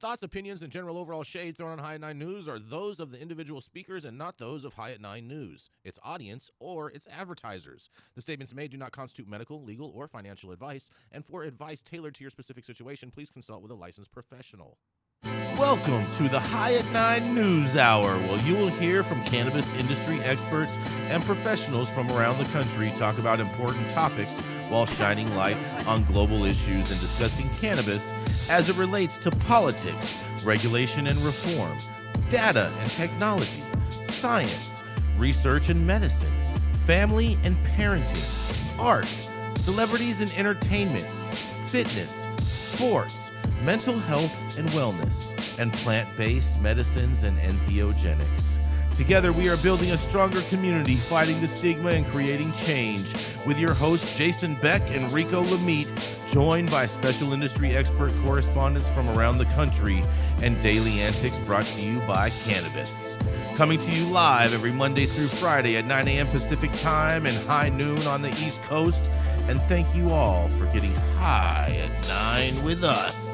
thoughts, opinions, and general overall shade thrown on High at 9 News are those of the individual speakers and not those of High at 9 News, its audience, or its advertisers. The statements made do not constitute medical, legal, or financial advice, and for advice tailored to your specific situation, please consult with a licensed professional. Welcome to the High at 9 News Hour, where you will hear from cannabis industry experts and professionals from around the country talk about important topics while shining light on global issues and discussing cannabis as it relates to politics, regulation and reform, data and technology, science, research and medicine, family and parenting, art, celebrities and entertainment, fitness, sports, mental health and wellness, and plant-based medicines and entheogenics. Together, we are building a stronger community, fighting the stigma and creating change. With your hosts, Jason Beck and Rico Lamitte, joined by special industry expert correspondents from around the country, and daily antics brought to you by Cannabis. Coming to you live every Monday through Friday at 9 a.m. Pacific Time and high noon on the East Coast. And thank you all for getting high at 9 with us.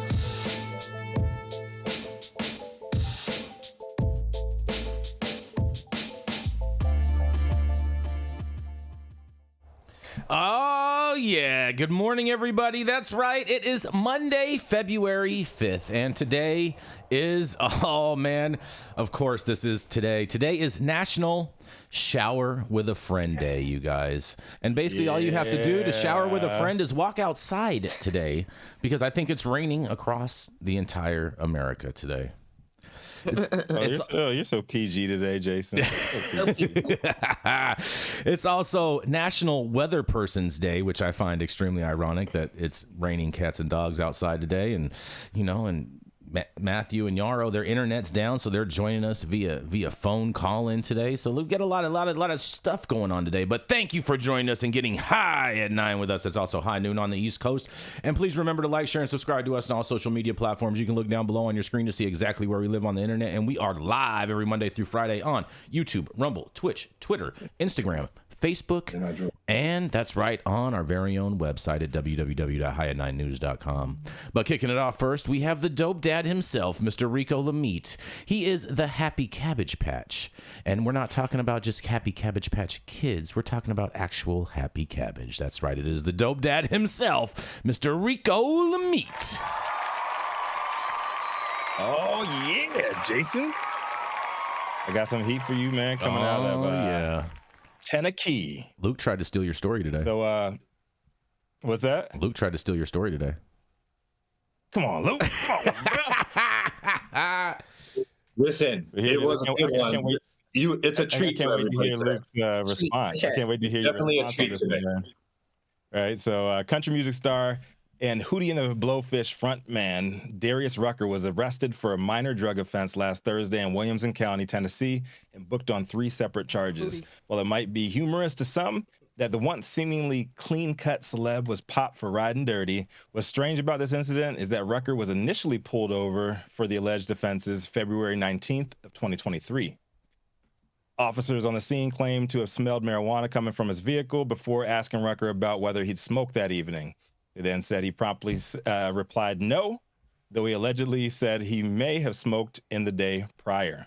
Oh, yeah. Good morning, everybody. That's right. It is Monday, February 5th. And today is, oh, man, of course, this is today. Today is National Shower with a Friend Day, you guys. And basically all you have to do to shower with a friend is walk outside today, because I think it's raining across the entire America today. You're so PG today, Jason. It's also National Weather Person's Day, which I find extremely ironic that it's raining cats and dogs outside today. And, you know, and Mathieu and Yarrow, their internet's down, so they're joining us via phone call in today. So we've got a lot of stuff going on today. But thank you for joining us and getting high at 9 with us. It's also high noon on the East Coast. And please remember to like, share, and subscribe to us on all social media platforms. You can look down below on your screen to see exactly where we live on the internet. And we are live every Monday through Friday on YouTube, Rumble, Twitch, Twitter, Instagram, Facebook, and that's right, on our very own website at www.highat9news.com. But kicking it off first, we have the dope dad himself, Mr. Rico Lamitte. He is the Happy Cabbage Patch. And we're not talking about just Happy Cabbage Patch kids. We're talking about actual happy cabbage. That's right, it is the dope dad himself, Mr. Rico Lamitte. Oh, yeah, Jason. I got some heat for you, man, coming out of Tennessee. Luke tried to steal your story today. So, what's that? Luke tried to steal your story today. Come on, Luke. Come on, Listen, it was a good one. It's a treat. I can't wait to hear Luke's response. I can't wait to hear your response on this one, man. All right, so country music star and Hootie and the Blowfish frontman Darius Rucker was arrested for a minor drug offense last Thursday in Williamson County, Tennessee, and booked on 3 separate charges. While it might be humorous to some that the once seemingly clean-cut celeb was popped for riding dirty, what's strange about this incident is that Rucker was initially pulled over for the alleged offenses February 19th of 2023. Officers on the scene claimed to have smelled marijuana coming from his vehicle before asking Rucker about whether he'd smoked that evening. They then said he promptly replied no, though he allegedly said he may have smoked in the day prior.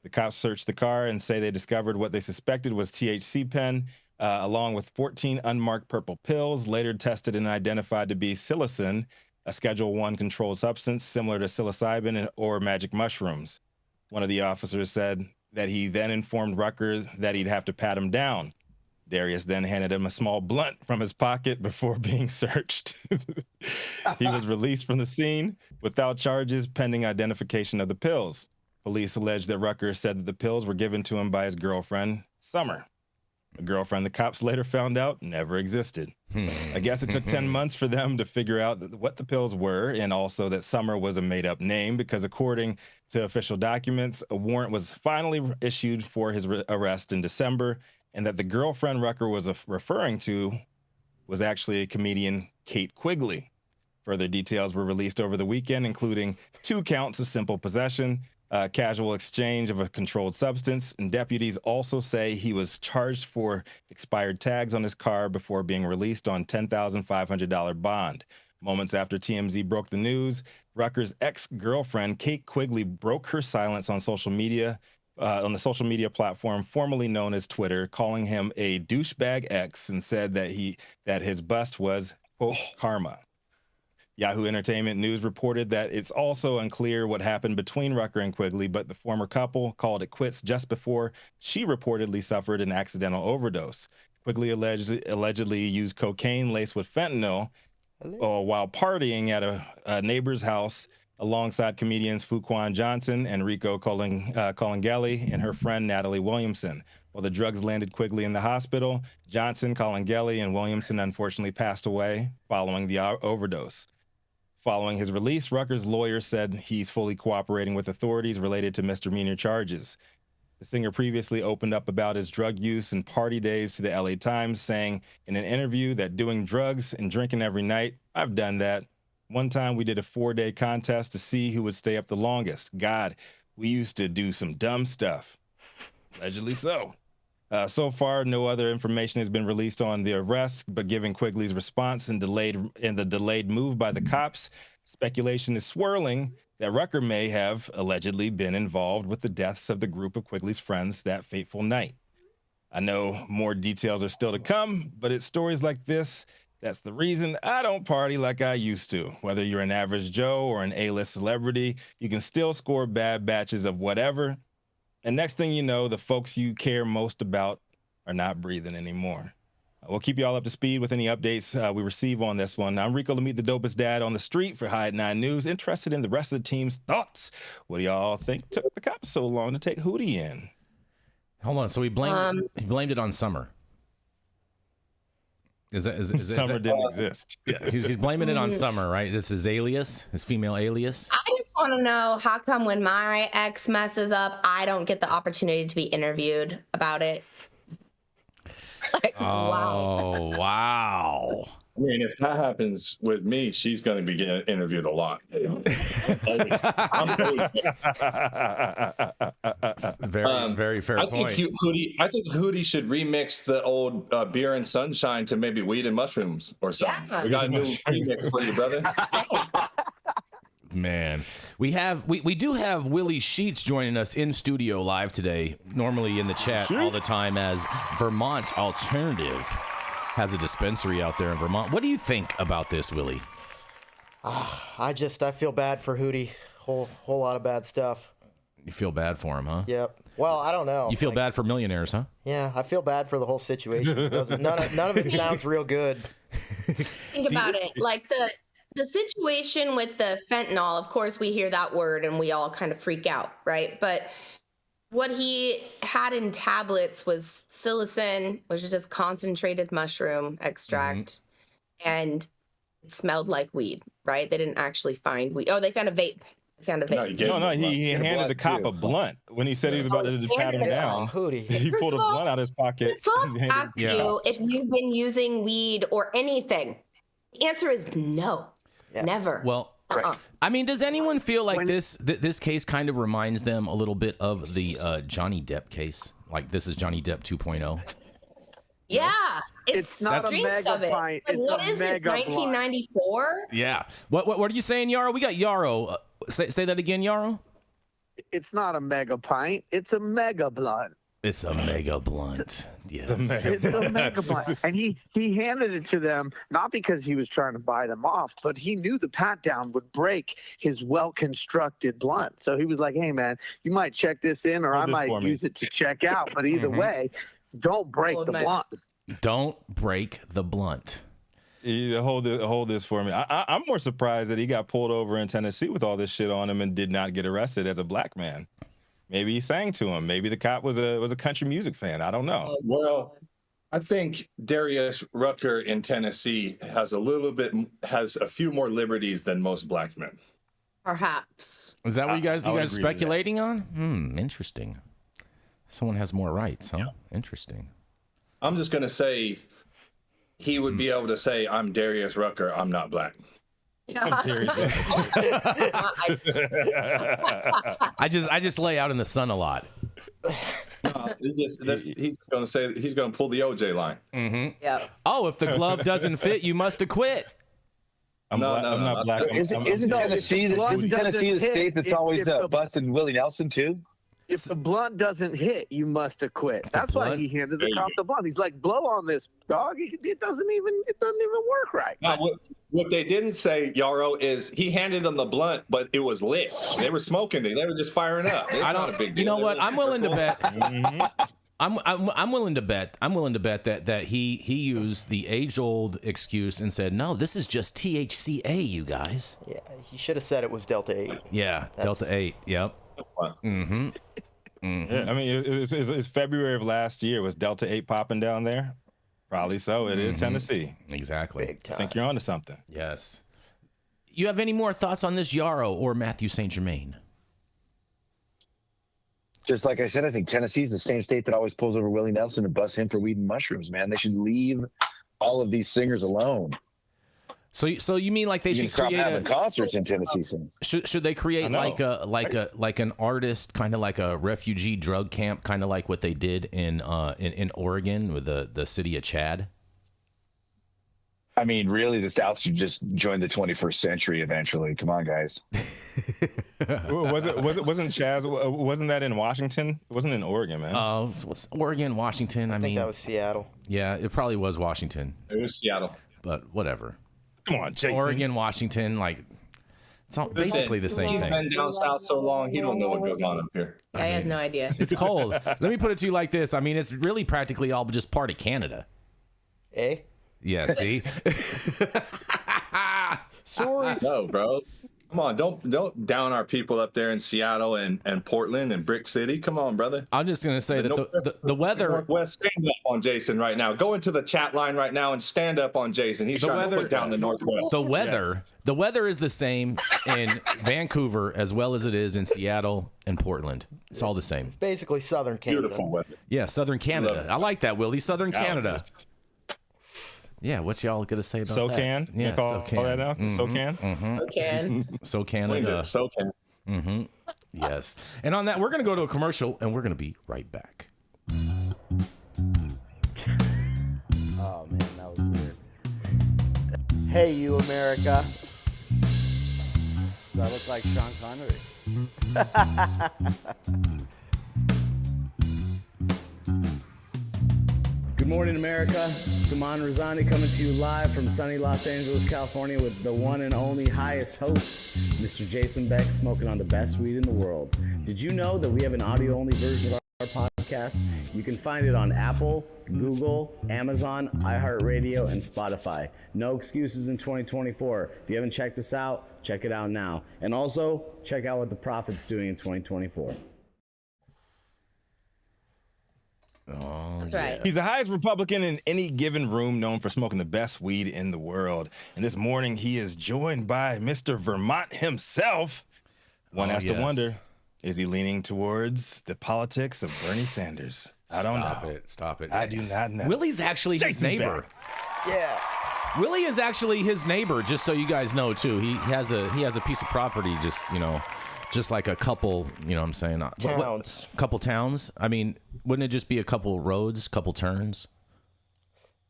The cops searched the car and say they discovered what they suspected was THC pen, along with 14 unmarked purple pills, later tested and identified to be psilocin, a Schedule I controlled substance similar to psilocybin or magic mushrooms. One of the officers said that he then informed Rucker that he'd have to pat him down. Darius then handed him a small blunt from his pocket before being searched. He was released from the scene without charges pending identification of the pills. Police alleged that Rucker said that the pills were given to him by his girlfriend, Summer. A girlfriend the cops later found out never existed. I guess it took 10 months for them to figure out what the pills were, and also that Summer was a made-up name, because according to official documents, a warrant was finally issued for his arrest in December, and that the girlfriend Rucker was referring to was actually comedian Kate Quigley. Further details were released over the weekend, including 2 counts of simple possession, casual exchange of a controlled substance, and deputies also say he was charged for expired tags on his car before being released on $10,500 bond. Moments after TMZ broke the news, Rucker's ex-girlfriend, Kate Quigley, broke her silence on social media, on the social media platform formerly known as Twitter, calling him a douchebag ex, and said that his bust was, quote, karma. Yahoo Entertainment News reported that it's also unclear what happened between Rucker and Quigley, but the former couple called it quits just before she reportedly suffered an accidental overdose. Quigley allegedly used cocaine laced with fentanyl while partying at a neighbor's house alongside comedians Fuquan Johnson and Rico Colangeli and her friend Natalie Williamson. While the drugs landed Quigley in the hospital, Johnson, Colangeli, and Williamson unfortunately passed away following the overdose. Following his release, Rucker's lawyer said he's fully cooperating with authorities related to misdemeanor charges. The singer previously opened up about his drug use and party days to the LA Times, saying in an interview that doing drugs and drinking every night, I've done that. One time we did a 4-day contest to see who would stay up the longest. God, we used to do some dumb stuff. Allegedly so. So far, no other information has been released on the arrest, but given Quigley's response and the delayed move by the cops, speculation is swirling that Rucker may have allegedly been involved with the deaths of the group of Quigley's friends that fateful night. I know more details are still to come, but it's stories like this that's the reason I don't party like I used to. Whether you're an average Joe or an A-list celebrity, you can still score bad batches of whatever. And next thing you know, the folks you care most about are not breathing anymore. We'll keep you all up to speed with any updates we receive on this one. I'm Rico Lamitte, the dopest dad on the street for High at 9 News. Interested in the rest of the team's thoughts. What do y'all think took the cops so long to take Hootie in? Hold on. So he blamed it on Summer. Summer didn't exist. Yeah, he's blaming it on Summer, right? This is alias, his female alias. I just want to know, how come when my ex messes up, I don't get the opportunity to be interviewed about it? Like, wow. I mean, if that happens with me, she's going to be getting interviewed a lot. You know? Very fair point. I think Hootie should remix the old Beer and Sunshine to maybe Weed and Mushrooms or something. Yeah. We got a new remix for you, brother. Man, we do have Willie Sheets joining us in studio live today, normally in the chat all the time as Vermont Alternative has a dispensary out there in Vermont. What do you think about this, Willie? I feel bad for Hootie. Whole lot of bad stuff. You feel bad for him, huh? Yep. Well, I don't know. You feel bad for millionaires, huh? Yeah, I feel bad for the whole situation. None of it sounds real good. Think about it. Like the situation with the fentanyl, of course, we hear that word and we all kind of freak out, right? But what he had in tablets was psilocin, which is just concentrated mushroom extract, and it smelled like weed, right? They didn't actually find weed. Oh, they found a vape. He handed the cop a blunt when he said he was about to pat him down. He pulled a blunt out of his pocket. Ask you if you've been using weed or anything. The answer is no, never. Well, I mean, does anyone feel like this case kind of reminds them a little bit of the Johnny Depp case? Like this is Johnny Depp 2.0? Yeah. It's not a mega pint. Like, what is this, 1994? Yeah. What are you saying, Yarrow? We got Yarrow. Say that again, Yarrow. It's not a mega pint. It's a mega blunt. It's a mega blunt. Yes. It's a mega blunt. And he handed it to them, not because he was trying to buy them off, but he knew the pat down would break his well-constructed blunt. So he was like, hey, man, you might check this in or I might use it to check out. But either way, don't break the blunt. Don't break the blunt. Hold this for me. I'm more surprised that he got pulled over in Tennessee with all this shit on him and did not get arrested as a black man. Maybe he sang to him. Maybe the cop was a country music fan. I don't know. Well, I think Darius Rucker in Tennessee has a few more liberties than most black men. Perhaps. Is that what you guys speculating on? Interesting. Someone has more rights, huh? Yeah. Interesting. I'm just gonna say he would be able to say, I'm Darius Rucker, I'm not black. I just lay out in the sun a lot. He's gonna pull the OJ line. Mm-hmm. Yeah. Oh, if the glove doesn't fit, you must acquit. I'm not black. Isn't Tennessee the state that's always busted Willie Nelson too? If the blunt doesn't hit, you must acquit. That's why he handed the cop the blunt. He's like, blow on this, dog. It doesn't even work right. Now, what they didn't say, Yarrow, is he handed them the blunt, but it was lit. They were smoking it. They were just firing up. It's not a big deal. You know what? I'm willing to bet. I'm willing to bet. I'm willing to bet that he used the age-old excuse and said, "No, this is just THCA, you guys." Yeah, he should have said it was Delta 8. Yeah, Delta 8. Yep. Mm-hmm. Mm-hmm. Yeah, I mean, it's February of last year. Was Delta 8 popping down there? Probably so. It is Tennessee. Exactly. Big time. I think you're onto something. Yes. You have any more thoughts on this Yarrow or Mathieu St. Germain? Just like I said, I think Tennessee's the same state that always pulls over Willie Nelson and busts him for weed and mushrooms, man. They should leave all of these singers alone. So you mean like they should stop create having concerts in Tennessee? Should they create like an artist, kind of like a refugee drug camp, kind of like what they did in Oregon with the city of Chad? I mean, really, the South should just join the 21st century eventually. Come on, guys. Wasn't Chaz? Wasn't that in Washington? It wasn't in Oregon, man. What's Oregon, Washington? I mean, that was Seattle. Yeah, it probably was Washington. It was Seattle. But whatever. Come on, Jason. Oregon, Washington, like it's all basically the same thing. He's been down south so long, he don't know what goes on up here. I have no idea. It's cold. Let me put it to you like this. I mean, it's really practically all just part of Canada. Eh? Yeah, see? Sorry. No, bro. Come on, don't down our people up there in Seattle and Portland and Brick City. Come on, brother. I'm just gonna say that the weather. Northwest, stand up on Jason right now. Go into the chat line right now and stand up on Jason. He's trying to put down the Northwest. The weather is the same in Vancouver as well as it is in Seattle and Portland. It's all the same. It's basically Southern Canada. Beautiful weather. Yeah, Southern Canada. I like that, Willie. Southern Canada. Yeah, what y'all gonna say about SoCan? that? Yeah, SoCan. Call that out? SoCan? So Canada. SoCan. Mm-hmm. Yes. And on that, we're going to go to a commercial, and we're going to be right back. Oh, man, that was weird. Hey, you, America. Do I look like Sean Connery? Good morning, America. Saman Razani coming to you live from sunny Los Angeles, California with the one and only highest host, Mr. Jason Beck, smoking on the best weed in the world. Did you know that we have an audio-only version of our podcast? You can find it on Apple, Google, Amazon, iHeartRadio, and Spotify. No excuses in 2024. If you haven't checked us out, check it out now. And also, check out what the Prophet's doing in 2024. Oh, that's right. He's the highest Republican in any given room, known for smoking the best weed in the world. And this morning, he is joined by Mr. Vermont himself. One has to wonder, is he leaning towards the politics of Bernie Sanders? I don't know. Stop it. I do not know. Willie's actually his neighbor. Yeah. Willie is actually his neighbor, just so you guys know, too. He has a piece of property, just like a couple, you know what I'm saying? Towns. Couple towns? I mean, wouldn't it just be a couple roads, couple turns?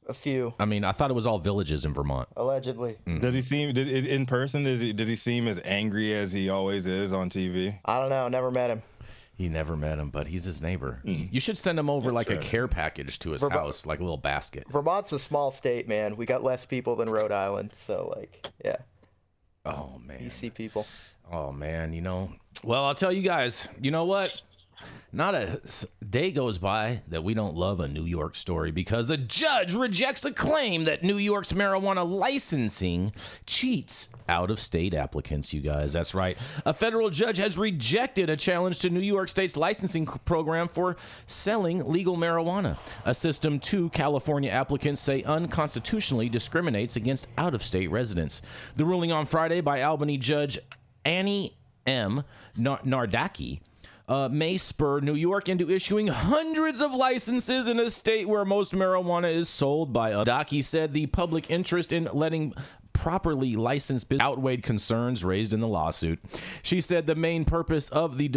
A few. I mean, I thought it was all villages in Vermont. Allegedly. Does he seem, in person, does he seem as angry as he always is on TV? I don't know. Never met him. He never met him, but he's his neighbor. You should send him over like a care package to his house, like a little basket. Vermont's a small state, man. We got less people than Rhode Island, so yeah. Oh, man. You see people. Oh, man, Well, I'll tell you guys, you know what? Not a day goes by that we don't love a New York story, because a judge rejects a claim that New York's marijuana licensing cheats out-of-state applicants, you guys. That's right. A federal judge has rejected a challenge to New York State's licensing program for selling legal marijuana, a system two California applicants say unconstitutionally discriminates against out-of-state residents. The ruling on Friday by Albany Judge Annie M. Nardaki may spur New York into issuing hundreds of licenses in a state where most marijuana is sold by. Nardaki said the public interest in letting improperly licensed outweighed concerns raised in the lawsuit. She said the main purpose of the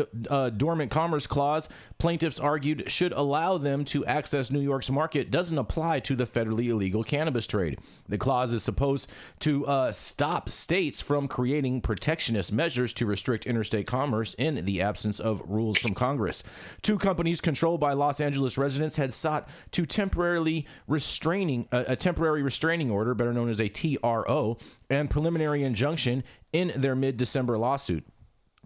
Dormant Commerce Clause, plaintiffs argued, should allow them to access New York's market doesn't apply to the federally illegal cannabis trade. The clause is supposed to stop states from creating protectionist measures to restrict interstate commerce in the absence of rules from Congress. Two companies controlled by Los Angeles residents had sought to a temporary restraining order, better known as a TRO, and preliminary injunction in their mid-December lawsuit.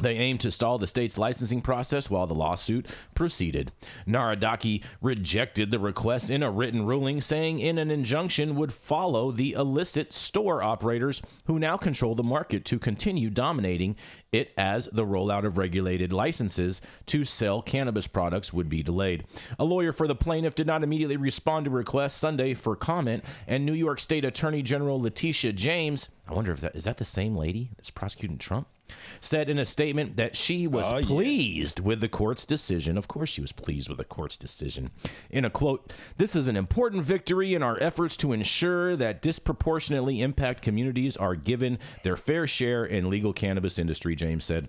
They aimed to stall the state's licensing process while the lawsuit proceeded. Narodaki rejected the request in a written ruling, saying an injunction would follow the illicit store operators who now control the market to continue dominating it as the rollout of regulated licenses to sell cannabis products would be delayed. A lawyer for the plaintiff did not immediately respond to requests Sunday for comment, and New York State Attorney General Letitia James, I wonder if is that the same lady that's prosecuting Trump, said in a statement that she was pleased with the court's decision. Of course she was pleased with the court's decision. In a quote, "This is an important victory in our efforts to ensure that disproportionately impacted communities are given their fair share in legal cannabis industry," James said.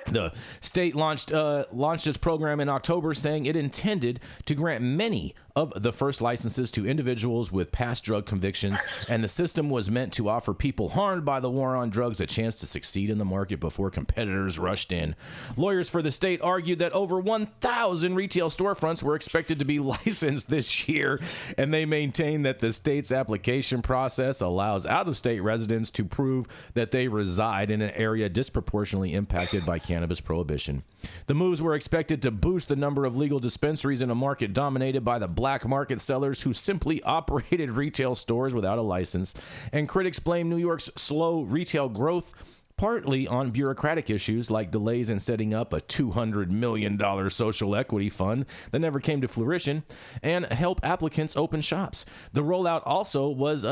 The state launched this program in October, saying it intended to grant many of the first licenses to individuals with past drug convictions, and the system was meant to offer people harmed by the war on drugs a chance to succeed in the market before competitors rushed in. Lawyers for the state argued that over 1,000 retail storefronts were expected to be licensed this year, and they maintained that the state's application process allows out-of-state residents to prove that they reside in an area disproportionately impacted by cannabis prohibition. The moves were expected to boost the number of legal dispensaries in a market dominated by the black market sellers who simply operated retail stores without a license, and critics blame New York's slow retail growth partly on bureaucratic issues like delays in setting up a $200 million social equity fund that never came to fruition and help applicants open shops. The rollout also was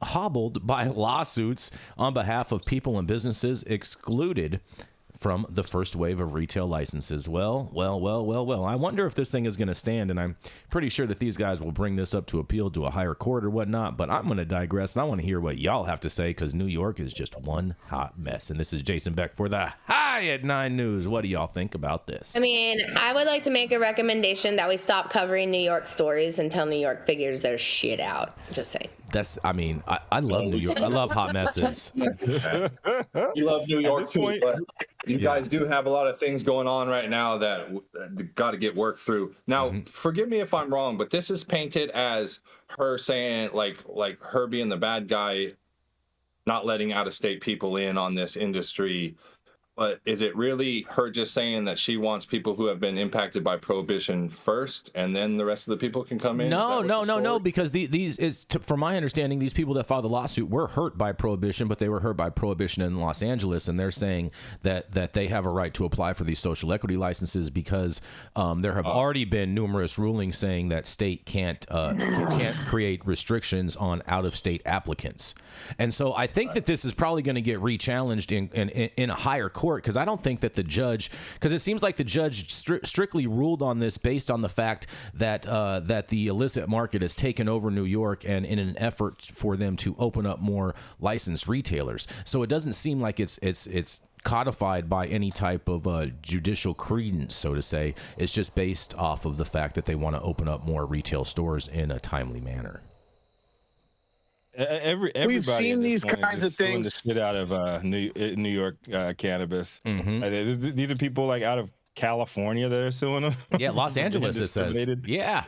hobbled by lawsuits on behalf of people and businesses excluded from the first wave of retail licenses. Well. I wonder if this thing is going to stand, and I'm pretty sure that these guys will bring this up to appeal to a higher court or whatnot, but I'm going to digress, and I want to hear what y'all have to say, because New York is just one hot mess. And this is Jason Beck for the High at 9 News. What do y'all think about this? I mean, I would like to make a recommendation that we stop covering New York stories until New York figures their shit out. Just saying. I love New York. I love hot messes. You love New York too, but you guys do have a lot of things going on right now that got to get worked through. Now, forgive me if I'm wrong, but this is painted as her saying, like her being the bad guy, not letting out-of-state people in on this industry. But is it really her just saying that she wants people who have been impacted by prohibition first, and then the rest of the people can come in? No, because from my understanding, these people that filed the lawsuit were hurt by prohibition, but they were hurt by prohibition in Los Angeles, and they're saying that they have a right to apply for these social equity licenses because there have already been numerous rulings saying that state can't create restrictions on out-of-state applicants. And so I think that this is probably going to get re-challenged in a higher court, because I don't think that the judge, because it seems like the judge strictly ruled on this based on the fact that the illicit market has taken over New York, and in an effort for them to open up more licensed retailers. So it doesn't seem like it's codified by any type of judicial credence, so to say. It's just based off of the fact that they want to open up more retail stores in a timely manner. Everybody we've seen these kinds of things. The shit out of New York cannabis. These are people like out of California that are suing them. Yeah, Los Angeles. It says. Yeah.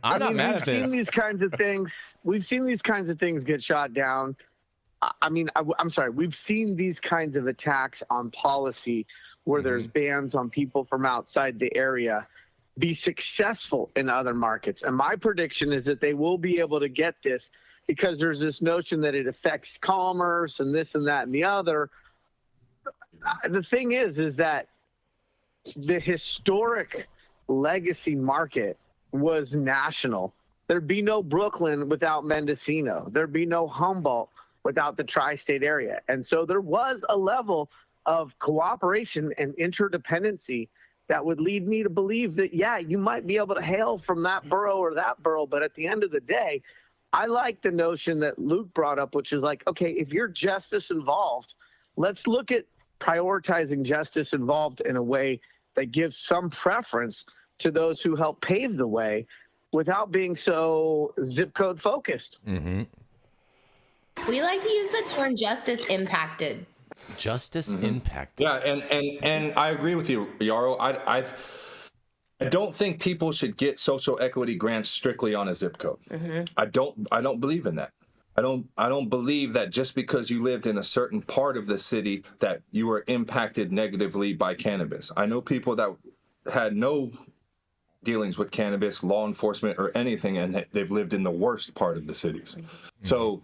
I'm not mad at this. We've seen these kinds of things. We've seen these kinds of things get shot down. I'm sorry. We've seen these kinds of attacks on policy where there's bans on people from outside the area be successful in other markets. And my prediction is that they will be able to get this, because there's this notion that it affects commerce and this and that and the other. The thing is that the historic legacy market was national. There'd be no Brooklyn without Mendocino. There'd be no Humboldt without the tri-state area. And so there was a level of cooperation and interdependency that would lead me to believe that, yeah, you might be able to hail from that borough or that borough, but at the end of the day, I like the notion that Luke brought up, which is like, okay, if you're justice involved, let's look at prioritizing justice involved in a way that gives some preference to those who help pave the way without being so zip code focused. Mm-hmm. We like to use the term justice impacted. Justice impacted. Yeah, and I agree with you, Yarrow. I don't think people should get social equity grants strictly on a zip code. I don't believe in that. I don't believe that just because you lived in a certain part of the city that you were impacted negatively by cannabis. I know people that had no dealings with cannabis, law enforcement, or anything, and they've lived in the worst part of the cities. So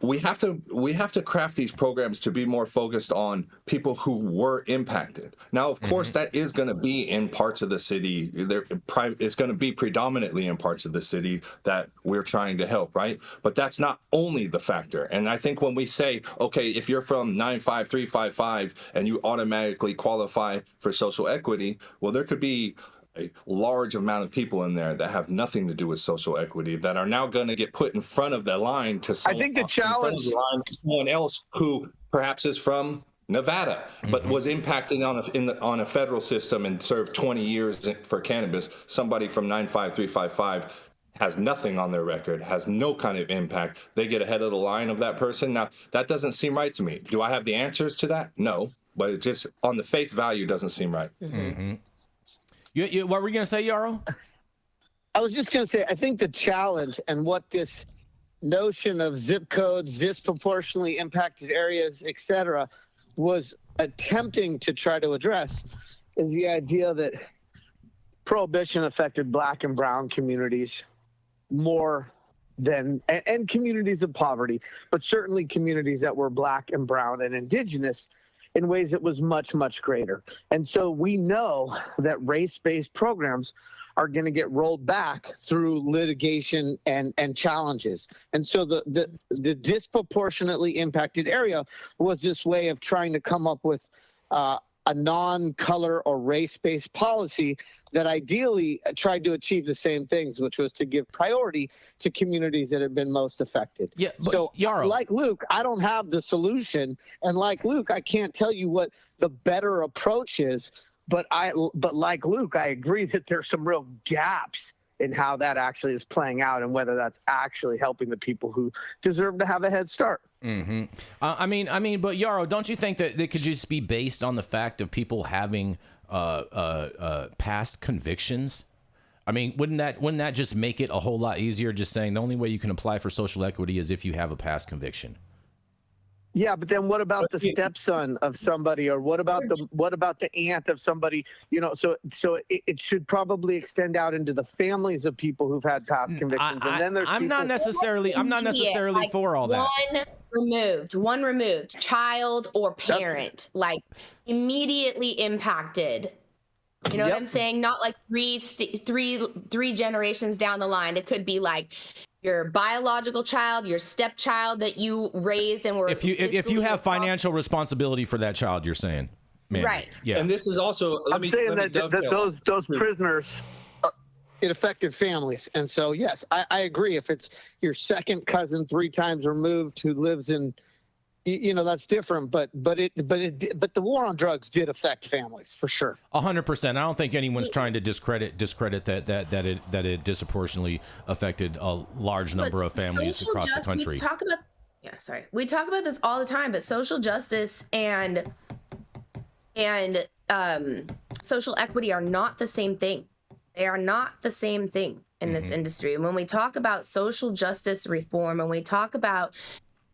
we have to craft these programs to be more focused on people who were impacted. Now, of course, that is going to be in parts of the city. It's going to be predominantly in parts of the city that we're trying to help, right? But that's not only the factor. And I think when we say, okay, if you're from 95355 and you automatically qualify for social equity, well, there could be a large amount of people in there that have nothing to do with social equity that are now going to get put in front of the line to someone, I think the challenge to someone else who perhaps is from Nevada but was impacted on a federal system and served 20 years for cannabis. Somebody from 95355 has nothing on their record, has no kind of impact. They get ahead of the line of that person. Now, that doesn't seem right to me. Do I have the answers to that? No, but it just on the face value doesn't seem right. What were you going to say, Yarrow? I was just going to say, I think the challenge and what this notion of zip codes, disproportionately impacted areas, et cetera, was attempting to try to address is the idea that prohibition affected Black and brown communities more than, and communities of poverty, but certainly communities that were Black and brown and indigenous in ways that was much, much greater. And so we know that race-based programs are going to get rolled back through litigation and challenges. And so the disproportionately impacted area was this way of trying to come up with a non-color or race-based policy that ideally tried to achieve the same things, which was to give priority to communities that have been most affected. Yeah, but so Yarrow, like Luke, I don't have the solution. And like Luke, I can't tell you what the better approach is, but like Luke, I agree that there's some real gaps in how that actually is playing out and whether that's actually helping the people who deserve to have a head start. I mean, but Yarrow, don't you think that it could just be based on the fact of people having past convictions? I mean, wouldn't that just make it a whole lot easier? Just saying the only way you can apply for social equity is if you have a past conviction. Yeah, but then what about the stepson of somebody, or what about the aunt of somebody? You know, so it should probably extend out into the families of people who've had past convictions, and then there's I'm not necessarily like for all that. One removed, child or parent, like immediately impacted. You know what I'm saying? Not like three generations down the line. It could be like your biological child, your stepchild that you raised and were. If you have financial responsibility for that child, you're saying, man, right? Yeah. And this is also. I'm saying that those prisoners are in affected families, and so yes, I agree. If it's your second cousin 3 times removed who lives in, you know, that's different. But the war on drugs did affect families for sure. 100%. I don't think anyone's trying to discredit that it disproportionately affected a large number of families across the country. We talk about this all the time, but social justice and social equity are not the same thing. They are not the same thing in this industry. When we talk about social justice reform, when we talk about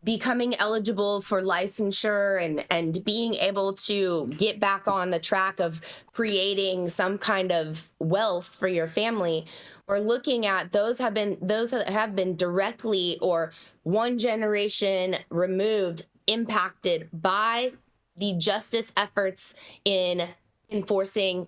becoming eligible for licensure and being able to get back on the track of creating some kind of wealth for your family, we're looking at those that have been directly or one generation removed, impacted by the justice efforts in enforcing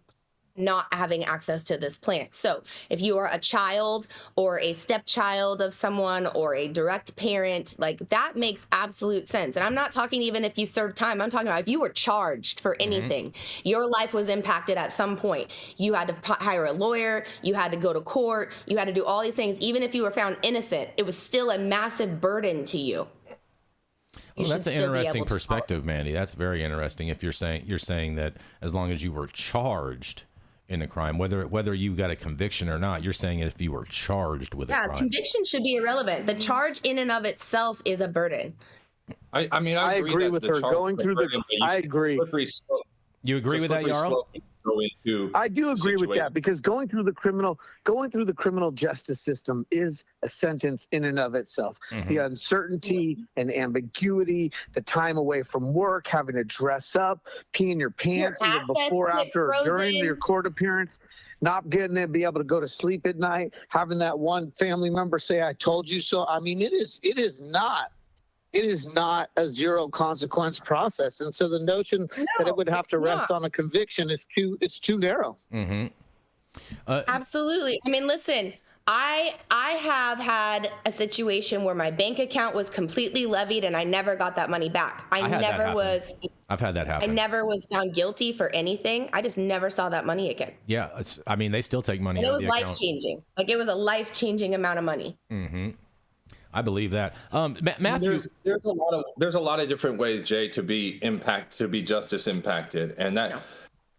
not having access to this plant. So if you are a child or a stepchild of someone or a direct parent, like that makes absolute sense. And I'm not talking even if you serve time. I'm talking about if you were charged for anything, your life was impacted at some point. You had to hire a lawyer, you had to go to court, you had to do all these things. Even if you were found innocent, it was still a massive burden to you. Well, that's an interesting perspective, Mandy. That's very interesting. If you're saying that as long as you were charged in a crime, whether you got a conviction or not, you're saying if you were charged with a crime. Yeah, conviction should be irrelevant. The charge in and of itself is a burden. I mean, I agree with her going through the. I agree. You agree with that, Yarrow? I do agree with that, because going through the criminal justice system is a sentence in and of itself. The uncertainty and ambiguity, the time away from work, having to dress up, peeing your pants either before, after, or during your court appearance, not getting to be able to go to sleep at night, having that one family member say, "I told you so." I mean, it is not a zero consequence process, and so the notion that it would have to rest on a conviction is too narrow. Absolutely. I mean, listen, I have had a situation where my bank account was completely levied and I never got that money back. I've had that happen. I never was found guilty for anything. I just never saw that money again. Yeah, I mean, they still take money. And it was life changing. Like, it was a life changing amount of money. I believe that. Matthew, there's a lot of different ways, Jay, to be justice impacted, and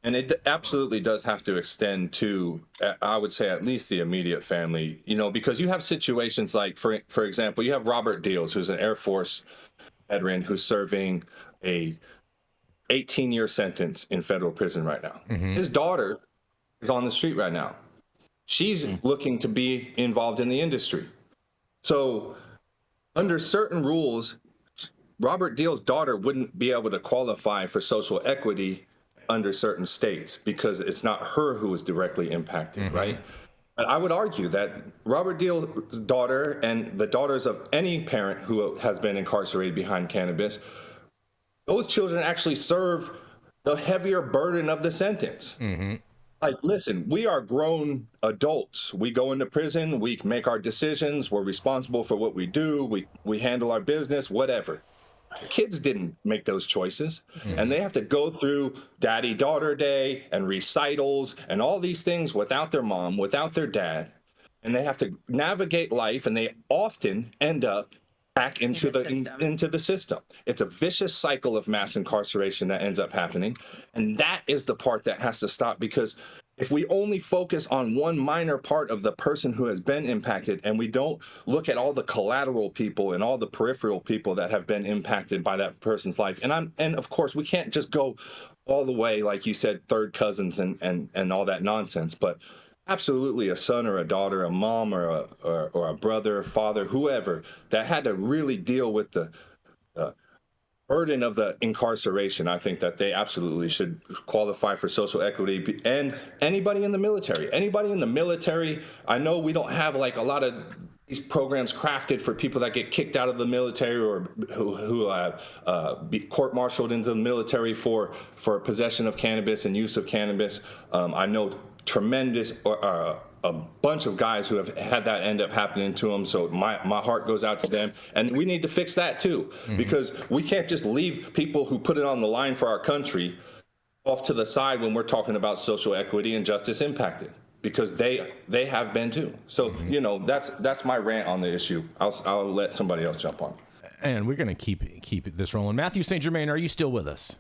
and it absolutely does have to extend to, I would say, at least the immediate family. You know, because you have situations like, for example, you have Robert Deals, who's an Air Force veteran who's serving a 18-year sentence in federal prison right now. His daughter is on the street right now. She's looking to be involved in the industry. So under certain rules, Robert Deal's daughter wouldn't be able to qualify for social equity under certain states because it's not her who was directly impacted, right? But I would argue that Robert Deal's daughter and the daughters of any parent who has been incarcerated behind cannabis, those children actually serve the heavier burden of the sentence. Like, listen, we are grown adults. We go into prison, we make our decisions, we're responsible for what we do, we handle our business, whatever. Kids didn't make those choices, and they have to go through daddy-daughter day and recitals and all these things without their mom, without their dad, and they have to navigate life, and they often end up back into the system. It's a vicious cycle of mass incarceration that ends up happening, and that is the part that has to stop, because if we only focus on one minor part of the person who has been impacted and we don't look at all the collateral people and all the peripheral people that have been impacted by that person's life, and of course we can't just go all the way, like you said, third cousins and all that nonsense, but absolutely a son or a daughter, a mom or a brother, father, whoever, that had to really deal with the burden of the incarceration. I think that they absolutely should qualify for social equity. And anybody in the military, I know we don't have like a lot of these programs crafted for people that get kicked out of the military or who be court-martialed into the military for possession of cannabis and use of cannabis. I know a bunch of guys who have had that end up happening to them. So my heart goes out to them. And we need to fix that too, because we can't just leave people who put it on the line for our country off to the side when we're talking about social equity and justice impacted, because they have been too. So, you know, that's my rant on the issue. I'll let somebody else jump on. And we're going to keep this rolling. Mathieu St. Germain, are you still with us?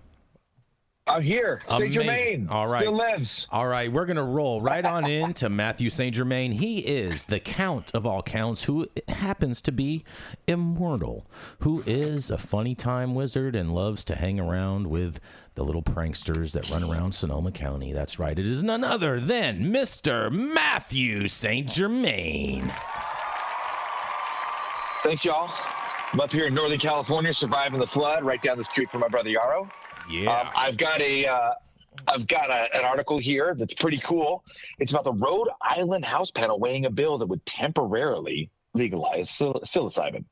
I'm here. St. Germain all right. Still lives. All right. We're going to roll right on into Mathieu St. Germain. He is the count of all counts, who happens to be immortal, who is a funny time wizard and loves to hang around with the little pranksters that run around Sonoma County. That's right. It is none other than Mr. Mathieu St. Germain. Thanks, y'all. I'm up here in Northern California, surviving the flood, right down the street from my brother Yarrow. Yeah, I've got an article here that's pretty cool. It's about the Rhode Island House panel weighing a bill that would temporarily legalize psilocybin.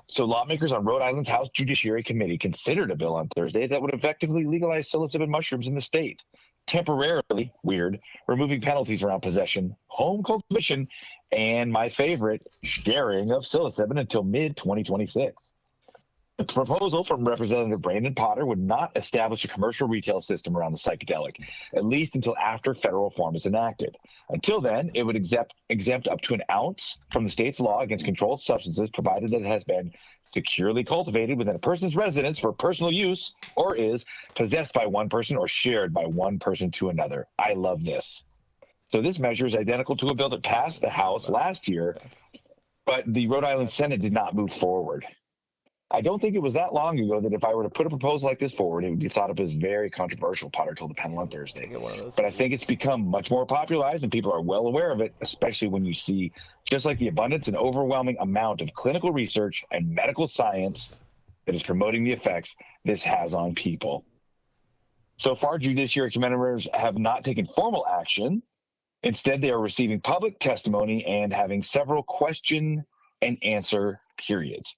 So lawmakers on Rhode Island's House Judiciary Committee considered a bill on Thursday that would effectively legalize psilocybin mushrooms in the state. temporarily, weird, removing penalties around possession, home cultivation, and my favorite, sharing of psilocybin until mid-2026. The proposal from Representative Brandon Potter would not establish a commercial retail system around the psychedelic, at least until after federal reform is enacted. Until then, it would exempt up to an ounce from the state's law against controlled substances, provided that it has been securely cultivated within a person's residence for personal use or is possessed by one person or shared by one person to another. I love this. So this measure is identical to a bill that passed the House last year, but the Rhode Island Senate did not move forward. I don't think it was that long ago that if I were to put a proposal like this forward, it would be thought of as very controversial, Potter told the panel on Thursday. But I think it's become much more popularized and people are well aware of it, especially when you see just like the abundance and overwhelming amount of clinical research and medical science that is promoting the effects this has on people. So far, judiciary committee members have not taken formal action. Instead, they are receiving public testimony and having several question and answer periods.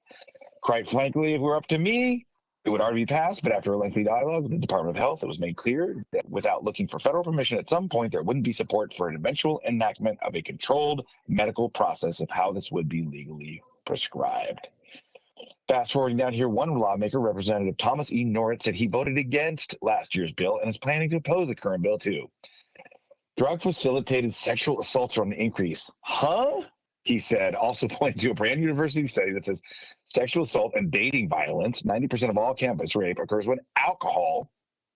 Quite frankly, if it were up to me, it would already be passed, but after a lengthy dialogue with the Department of Health, it was made clear that without looking for federal permission at some point, there wouldn't be support for an eventual enactment of a controlled medical process of how this would be legally prescribed. Fast forwarding down here, one lawmaker, Representative Thomas E. Norris, said he voted against last year's bill and is planning to oppose the current bill too. Drug-facilitated sexual assaults are on the increase. Huh? He said, also pointing to a brand new university study that says sexual assault and dating violence, 90% of all campus rape occurs when alcohol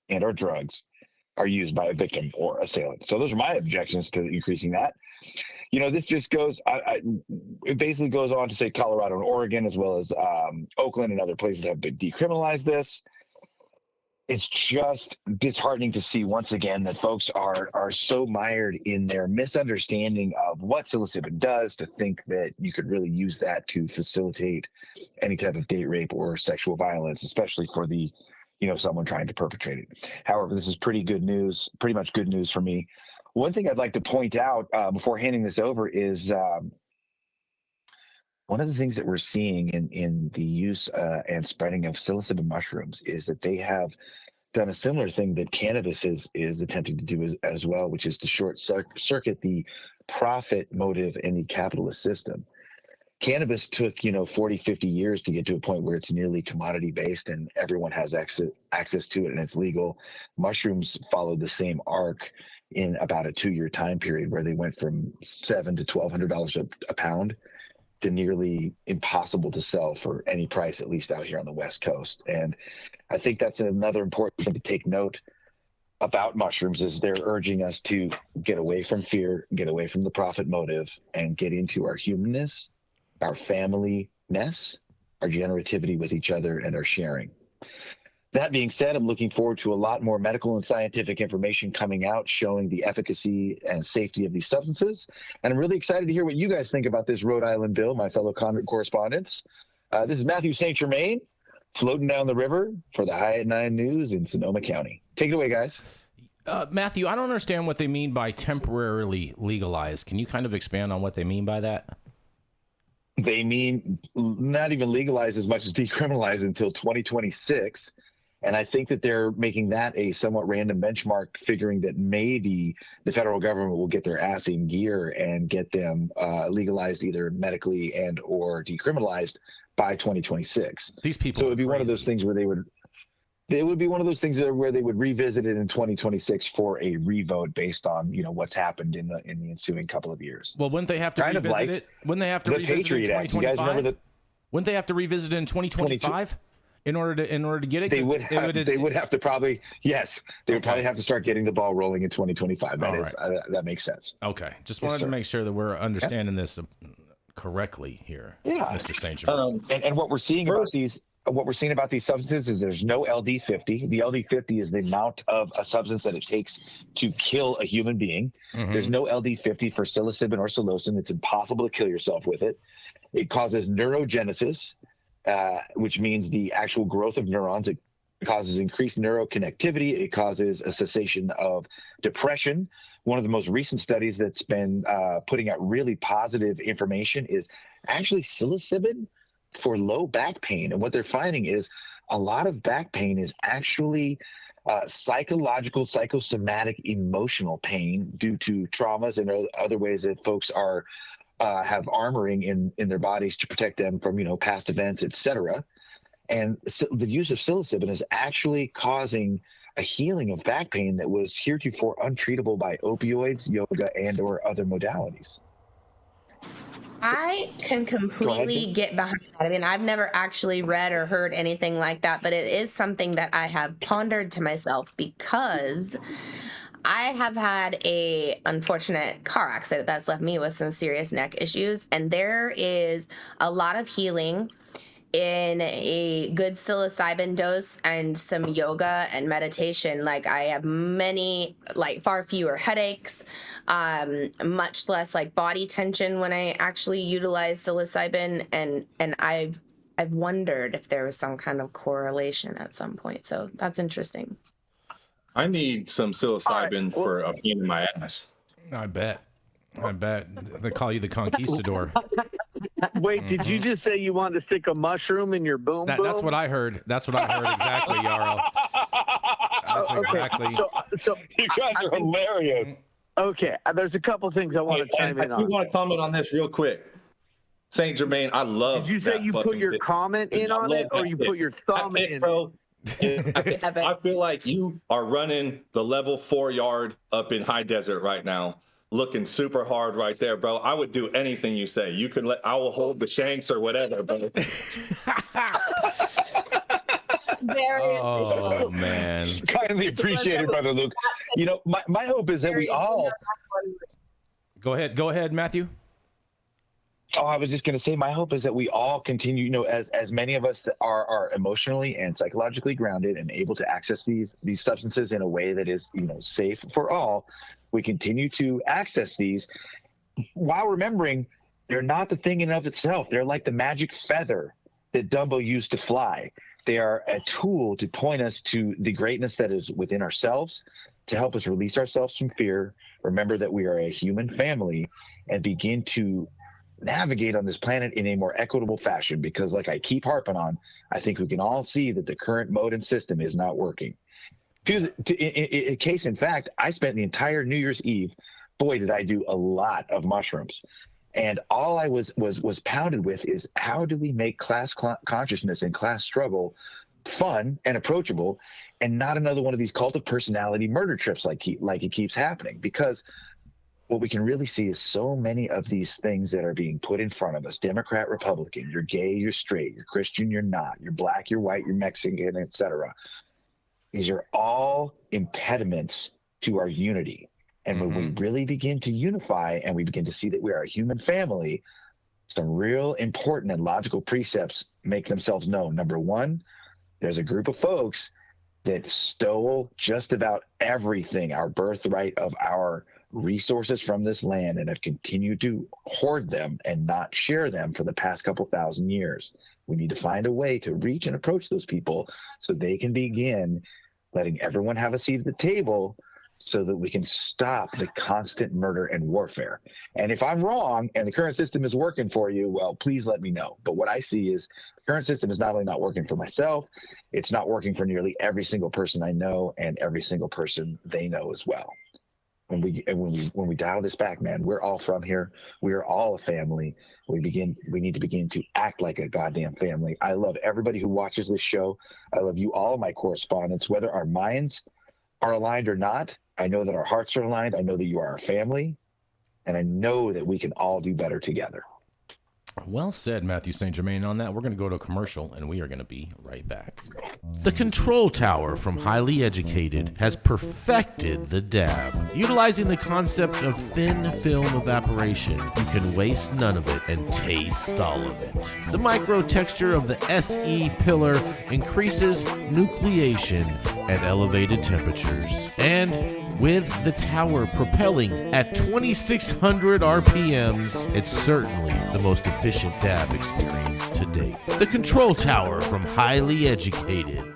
and or drugs are used by a victim or assailant. So those are my objections to increasing that. You know, this just goes, it basically goes on to say Colorado and Oregon, as well as Oakland and other places have been decriminalized this. It's just disheartening to see once again that folks are so mired in their misunderstanding of what psilocybin does to think that you could really use that to facilitate any type of date rape or sexual violence, especially for the, you know, someone trying to perpetrate it. However, this is pretty good news, pretty much good news for me. One thing I'd like to point out before handing this over is one of the things that we're seeing in the use and spreading of psilocybin mushrooms is that they have done a similar thing that cannabis is attempting to do as well, which is to short circuit the profit motive in the capitalist system. Cannabis took, 40, 50 years to get to a point where it's nearly commodity based and everyone has access to it and it's legal. Mushrooms followed the same arc in about a 2-year time period where they went from $700 to $1,200 a pound to nearly impossible to sell for any price, at least out here on the West Coast. And I think that's another important thing to take note about mushrooms is they're urging us to get away from fear, get away from the profit motive, and get into our humanness, our family-ness, our generativity with each other, and our sharing. That being said, I'm looking forward to a lot more medical and scientific information coming out showing the efficacy and safety of these substances. And I'm really excited to hear what you guys think about this Rhode Island bill, my fellow correspondents. This is Mathieu St. Germain, floating down the river for the High at 9 News in Sonoma County. Take it away, guys. Matthew, I don't understand what they mean by temporarily legalized. Can you kind of expand on what they mean by that? They mean not even legalized as much as decriminalized until 2026. And I think that they're making that a somewhat random benchmark, figuring that maybe the federal government will get their ass in gear and get them legalized either medically and or decriminalized by 2026. These people. So it would be one of those things where they would revisit it in 2026 for a revote based on, what's happened in the ensuing couple of years. Well, wouldn't they have to revisit it? Wouldn't they have to revisit it in 2025? Wouldn't they have to revisit it in 2025? In order to get it, they would have to probably probably have to start getting the ball rolling in 2025. That makes sense. Okay, just wanted to make sure that we're understanding this correctly here, Mr. St. Germain. And what we're seeing about these substances is there's no LD50. The LD50 is the amount of a substance that it takes to kill a human being. Mm-hmm. There's no LD50 for psilocybin or psilocin. It's impossible to kill yourself with it. It causes neurogenesis. Which means the actual growth of neurons. It causes increased neuroconnectivity. It causes a cessation of depression. One of the most recent studies that's been putting out really positive information is actually psilocybin for low back pain. And what they're finding is a lot of back pain is actually psychological, psychosomatic, emotional pain due to traumas and other ways that folks are have armoring in their bodies to protect them from, past events, etc. And so the use of psilocybin is actually causing a healing of back pain that was heretofore untreatable by opioids, yoga, and or other modalities. I can completely get behind that. I mean, I've never actually read or heard anything like that, but it is something that I have pondered to myself because I have had a unfortunate car accident that's left me with some serious neck issues, and there is a lot of healing in a good psilocybin dose and some yoga and meditation. Like, I have far fewer headaches, much less like body tension when I actually utilize psilocybin, and I've wondered if there was some kind of correlation at some point. So that's interesting. I need some psilocybin for a pain in my ass. I bet. They call you the conquistador. Wait, did you just say you wanted to stick a mushroom in your boom? That's what I heard. Exactly, Yarrow. That's exactly. So you guys are hilarious. Okay, there's a couple things I want to chime in on. I do want to comment on this real quick. Saint Germain, I love. Did you say you put your comment in on it, or you put your thumb in? Bro. I feel like you are running the level 4 yard up in High Desert right now, looking super hard right there, bro. I would do anything you say. I will hold the shanks or whatever, bro. Oh man, kindly appreciated, brother Luke. My hope is that we all. Go ahead, Matthew. Oh, I was just going to say, my hope is that we all continue, as many of us are emotionally and psychologically grounded and able to access these substances in a way that is, safe for all. We continue to access these while remembering they're not the thing in and of itself. They're like the magic feather that Dumbo used to fly. They are a tool to point us to the greatness that is within ourselves, to help us release ourselves from fear, remember that we are a human family, and begin to navigate on this planet in a more equitable fashion. Because like I keep harping on, I think we can all see that the current mode and system is not working. In case in fact, I spent the entire New Year's Eve, boy, did I do a lot of mushrooms. And all I was pounded with is, how do we make class consciousness and class struggle fun and approachable, and not another one of these cult of personality murder trips like it keeps happening? Because what we can really see is so many of these things that are being put in front of us: Democrat, Republican, you're gay, you're straight, you're Christian, you're not, you're black, you're white, you're Mexican, etc. These are all impediments to our unity. And when we really begin to unify and we begin to see that we are a human family, some real important and logical precepts make themselves known. Number one, there's a group of folks that stole just about everything, our birthright of our resources from this land, and have continued to hoard them and not share them for the past couple thousand years. We need to find a way to reach and approach those people so they can begin letting everyone have a seat at the table, so that we can stop the constant murder and warfare. And if I'm wrong and the current system is working for you, well, please let me know. But what I see is the current system is not only not working for myself, it's not working for nearly every single person I know and every single person they know as well. When we dial this back, man, we're all from here. We are all a family. We need to begin to act like a goddamn family. I love everybody who watches this show. I love you all, my correspondents, whether our minds are aligned or not. I know that our hearts are aligned. I know that you are our family, and I know that we can all do better together. Well said, Mathieu St. Germain. On that, we're going to go to a commercial, and we are going to be right back. The Control Tower from Highly Educated has perfected the dab. Utilizing the concept of thin film evaporation, you can waste none of it and taste all of it. The micro texture of the SE pillar increases nucleation at elevated temperatures. And with the tower propelling at 2,600 RPMs, it's certainly the most efficient dab experience to date. The Control Tower from Highly Educated.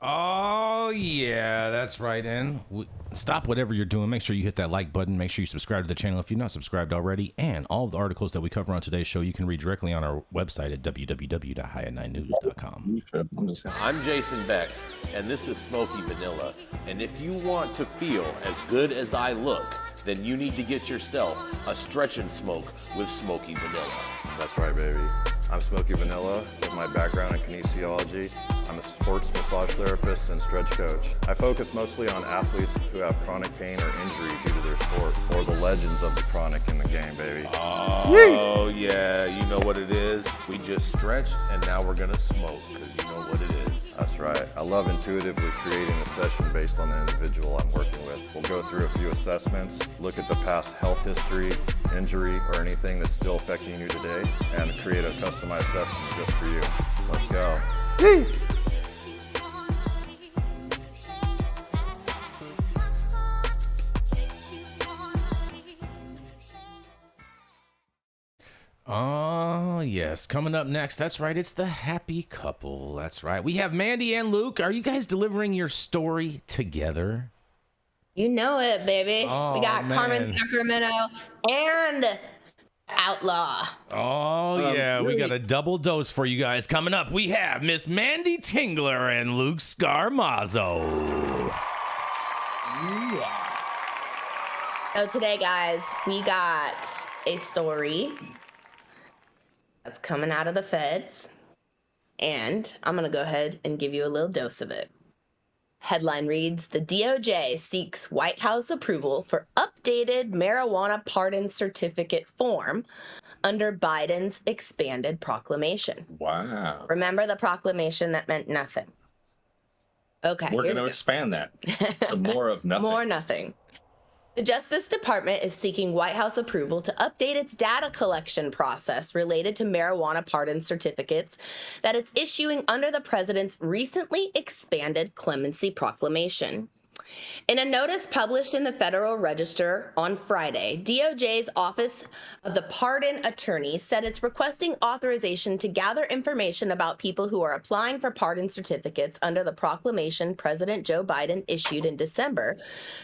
Oh yeah, that's right. And stop whatever you're doing. Make sure you hit that like button. Make sure you subscribe to the channel if you're not subscribed already. And all of the articles that we cover on today's show, you can read directly on our website at www.high9news.com. I'm Jason Beck, and this is Smoky Vanilla. And if you want to feel as good as I look, then you need to get yourself a stretch and smoke with Smoky Vanilla. That's right, baby. I'm Smoky Vanilla with my background in kinesiology. I'm a sports massage therapist and stretch coach. I focus mostly on athletes who have chronic pain or injury due to their sport, or the legends of the chronic in the game, baby. Oh, yeah, you know what it is. We just stretched, and now we're gonna smoke, because you know what it is. That's right. I love intuitively creating a session based on the individual I'm working with. We'll go through a few assessments, look at the past health history, injury, or anything that's still affecting you today, and create a customized session just for you. Let's go. Oh, yes. Coming up next, that's right, it's the happy couple. That's right. We have Mandy and Luke. Are you guys delivering your story together? You know it, baby. Oh, we got man. Carmen Sacramento and Outlaw. Oh, yeah. We got a double dose for you guys. Coming up, we have Miss Mandy Tingler and Luke Scarmazzo. So today, guys, we got a story that's coming out of the feds, and I'm going to go ahead and give you a little dose of it. Headline reads, the DOJ seeks White House approval for updated marijuana pardon certificate form under Biden's expanded proclamation. Wow. Remember the proclamation that meant nothing? Okay. We're going to expand that to more of nothing. More nothing. The Justice Department is seeking White House approval to update its data collection process related to marijuana pardon certificates that it's issuing under the president's recently expanded clemency proclamation. In a notice published in the Federal Register on Friday, DOJ's Office of the Pardon Attorney said it's requesting authorization to gather information about people who are applying for pardon certificates under the proclamation President Joe Biden issued in December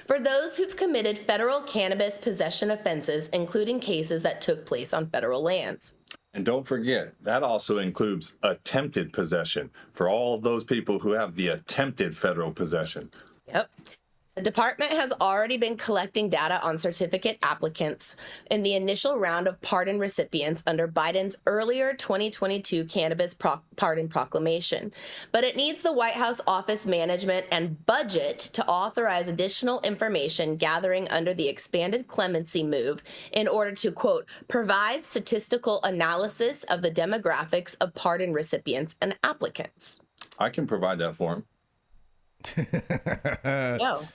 for those who've committed federal cannabis possession offenses, including cases that took place on federal lands. And don't forget, that also includes attempted possession for all of those people who have the attempted federal possession. Yep. The department has already been collecting data on certificate applicants in the initial round of pardon recipients under Biden's earlier 2022 cannabis pardon proclamation. But it needs the White House office management and budget to authorize additional information gathering under the expanded clemency move in order to, quote, provide statistical analysis of the demographics of pardon recipients and applicants. I can provide that for him. No.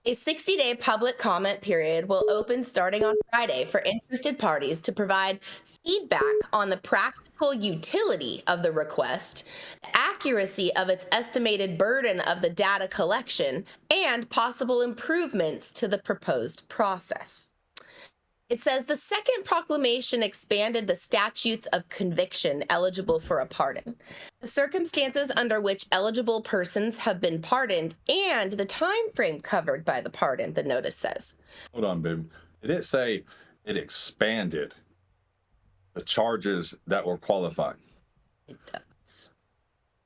A 60-day public comment period will open starting on Friday for interested parties to provide feedback on the practical utility of the request, the accuracy of its estimated burden of the data collection, and possible improvements to the proposed process. It says the second proclamation expanded the statutes of conviction eligible for a pardon, the circumstances under which eligible persons have been pardoned, and the time frame covered by the pardon, the notice says. Hold on, babe. Did it say it expanded the charges that were qualified? It does.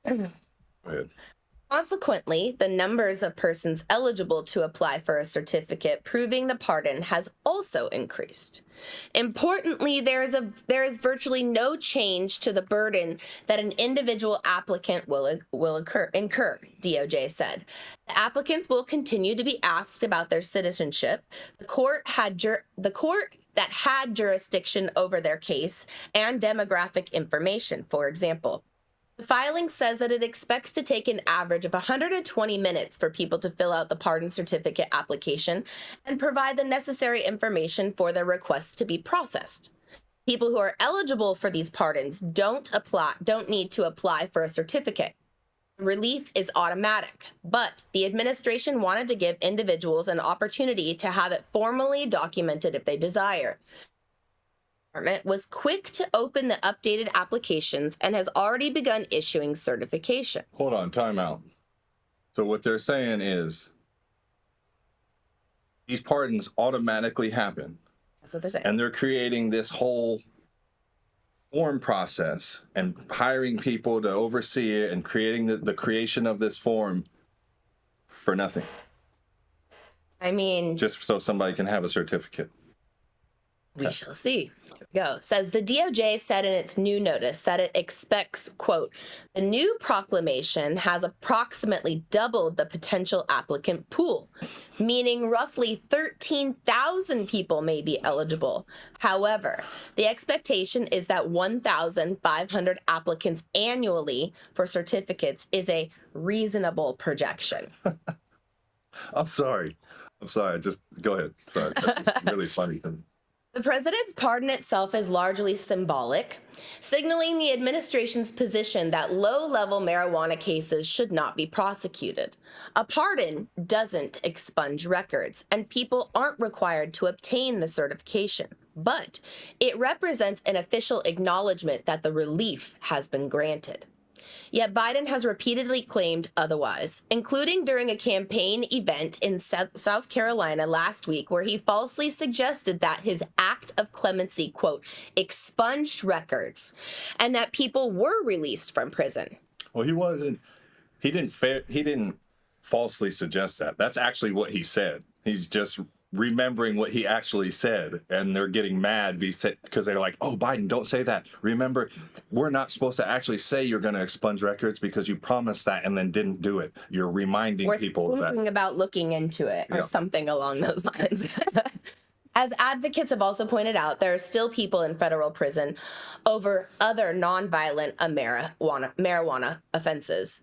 Go ahead. Consequently, the numbers of persons eligible to apply for a certificate proving the pardon has also increased. Importantly, there is virtually no change to the burden that an individual applicant will incur, DOJ said. The applicants will continue to be asked about their citizenship, the court that had jurisdiction over their case, and demographic information, for example. The filing says that it expects to take an average of 120 minutes for people to fill out the pardon certificate application and provide the necessary information for their requests to be processed. People who are eligible for these pardons don't need to apply for a certificate. Relief is automatic, but the administration wanted to give individuals an opportunity to have it formally documented if they desire. Department was quick to open the updated applications and has already begun issuing certifications. Hold on, time out. So what they're saying is these pardons automatically happen. That's what they're saying. And they're creating this whole form process and hiring people to oversee it and creating the creation of this form for nothing. I mean, just so somebody can have a certificate. We shall see. Here we go. Says the DOJ said in its new notice that it expects, quote, the new proclamation has approximately doubled the potential applicant pool, meaning roughly 13,000 people may be eligible. However, the expectation is that 1,500 applicants annually for certificates is a reasonable projection. I'm sorry. Just go ahead. Sorry. That's just really funny. The president's pardon itself is largely symbolic, signaling the administration's position that low-level marijuana cases should not be prosecuted. A pardon doesn't expunge records, and people aren't required to obtain the certification, but it represents an official acknowledgement that the relief has been granted. Yet Biden has repeatedly claimed otherwise, including during a campaign event in South Carolina last week, where he falsely suggested that his act of clemency, quote, expunged records, and that people were released from prison. Well, he didn't falsely suggest that. That's actually what he said. He's just remembering what he actually said, and they're getting mad because they're like, oh, Biden, don't say that. Remember, we're not supposed to actually say you're going to expunge records because you promised that and then didn't do it. You're reminding people of that. We're thinking about looking into it or something along those lines. As advocates have also pointed out, there are still people in federal prison over other nonviolent marijuana offenses.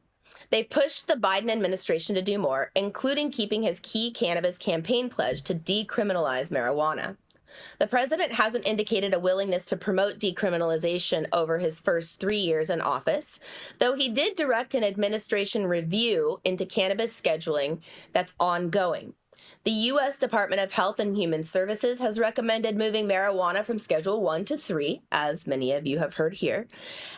They pushed the Biden administration to do more, including keeping his key cannabis campaign pledge to decriminalize marijuana. The president hasn't indicated a willingness to promote decriminalization over his first 3 years in office, though he did direct an administration review into cannabis scheduling that's ongoing. The U.S. Department of Health and Human Services has recommended moving marijuana from Schedule 1 to 3, as many of you have heard here.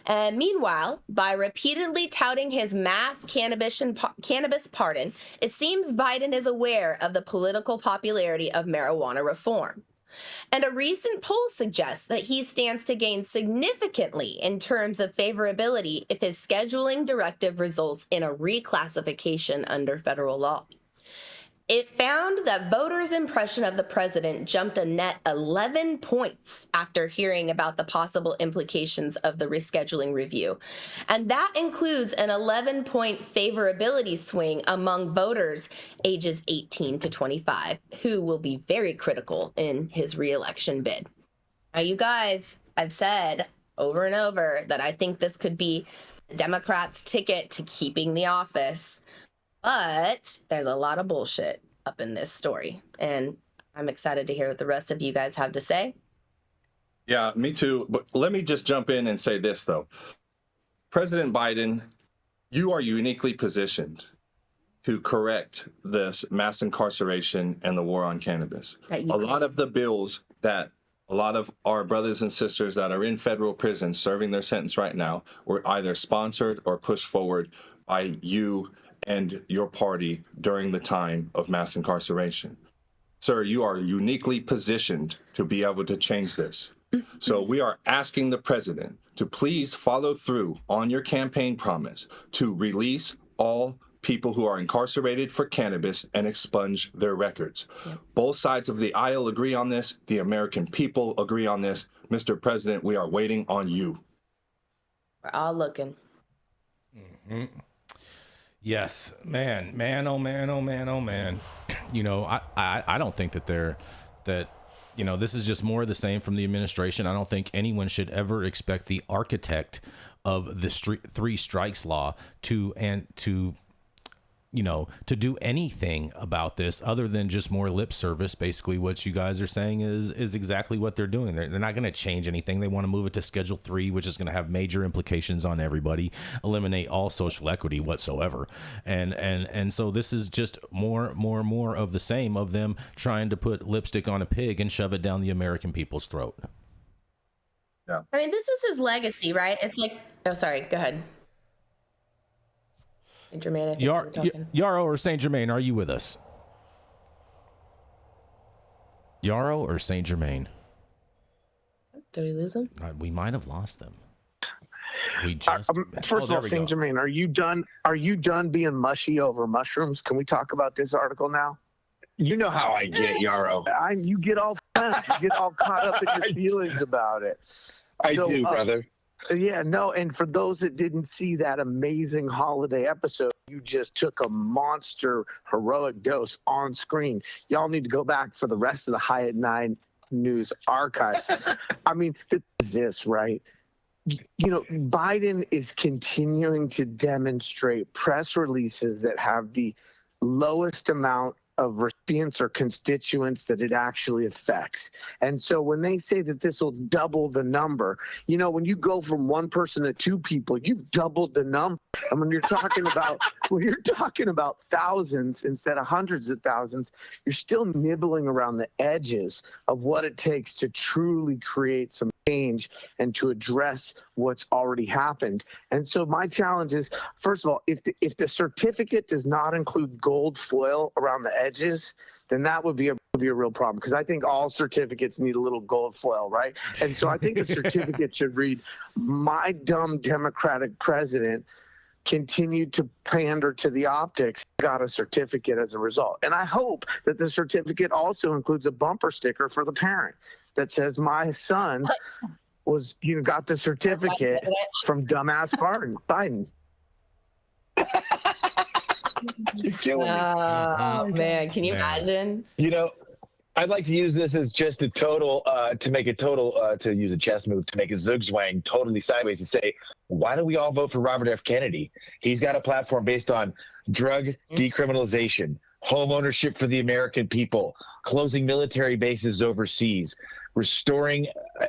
And meanwhile, by repeatedly touting his mass cannabis pardon, it seems Biden is aware of the political popularity of marijuana reform. And a recent poll suggests that he stands to gain significantly in terms of favorability if his scheduling directive results in a reclassification under federal law. It found that voters' impression of the president jumped a net 11 points after hearing about the possible implications of the rescheduling review. And that includes an 11-point favorability swing among voters ages 18 to 25, who will be very critical in his re-election bid. Now, you guys, I've said over and over that I think this could be the Democrats' ticket to keeping the office. But there's a lot of bullshit up in this story, and I'm excited to hear what the rest of you guys have to say. Yeah, me too. But let me just jump in and say this, though. President Biden, you are uniquely positioned to correct this mass incarceration and the war on cannabis. A lot of the bills that a lot of our brothers and sisters that are in federal prison serving their sentence right now were either sponsored or pushed forward by you and your party during the time of mass incarceration. Sir, you are uniquely positioned to be able to change this. So we are asking the president to please follow through on your campaign promise to release all people who are incarcerated for cannabis and expunge their records. Both sides of the aisle agree on this. The American people agree on this. Mr. President, we are waiting on you. We're all looking. Mm-hmm. Yes, man, oh man. You know, I don't think that you know, this is just more of the same from the administration. I don't think anyone should ever expect the architect of the three strikes law to do anything about this other than just more lip service. Basically what you guys are saying is exactly what they're doing. They're not going to change anything. They want to move it to Schedule 3, which is going to have major implications on everybody, eliminate all social equity whatsoever. And so this is just more of the same of them trying to put lipstick on a pig and shove it down the American people's throat. Yeah. I mean, this is his legacy, right? It's like, oh, sorry, go ahead. Germain, I think you were talking. Yarrow or Saint Germain, are you with us? Yarrow or Saint Germain? Did we lose them? We might have lost them. We just first of all, Saint Germain, are you done? Are you done being mushy over mushrooms? Can we talk about this article now? You know how I get, Yarrow. You get all caught up in your feelings about it. I do, brother. Yeah, no, and for those that didn't see that amazing holiday episode, you just took a monster heroic dose on screen. Y'all need to go back for the rest of the High at 9 News archives. I mean, this, right? You know, Biden is continuing to demonstrate press releases that have the lowest amount of recipients or constituents that it actually affects. And so when they say that this will double the number, you know, when you go from one person to two people, you've doubled the number. And when you're talking about thousands instead of hundreds of thousands, you're still nibbling around the edges of what it takes to truly create some change and to address what's already happened. And so my challenge is, first of all, if the certificate does not include gold foil around the edges, then that would be a real problem, because I think all certificates need a little gold foil, right? And so I think the certificate should read, "My dumb Democratic president continued to pander to the optics, got a certificate as a result." And I hope that the certificate also includes a bumper sticker for the parent that says, "My son was, got the certificate from dumbass Biden." You're killing me. Oh, man. Can you imagine? You know, I'd like to use this as just a total, to use a chess move, to make a zugzwang totally sideways, to say, why don't we all vote for Robert F. Kennedy? He's got a platform based on drug decriminalization, home ownership for the American people, closing military bases overseas, restoring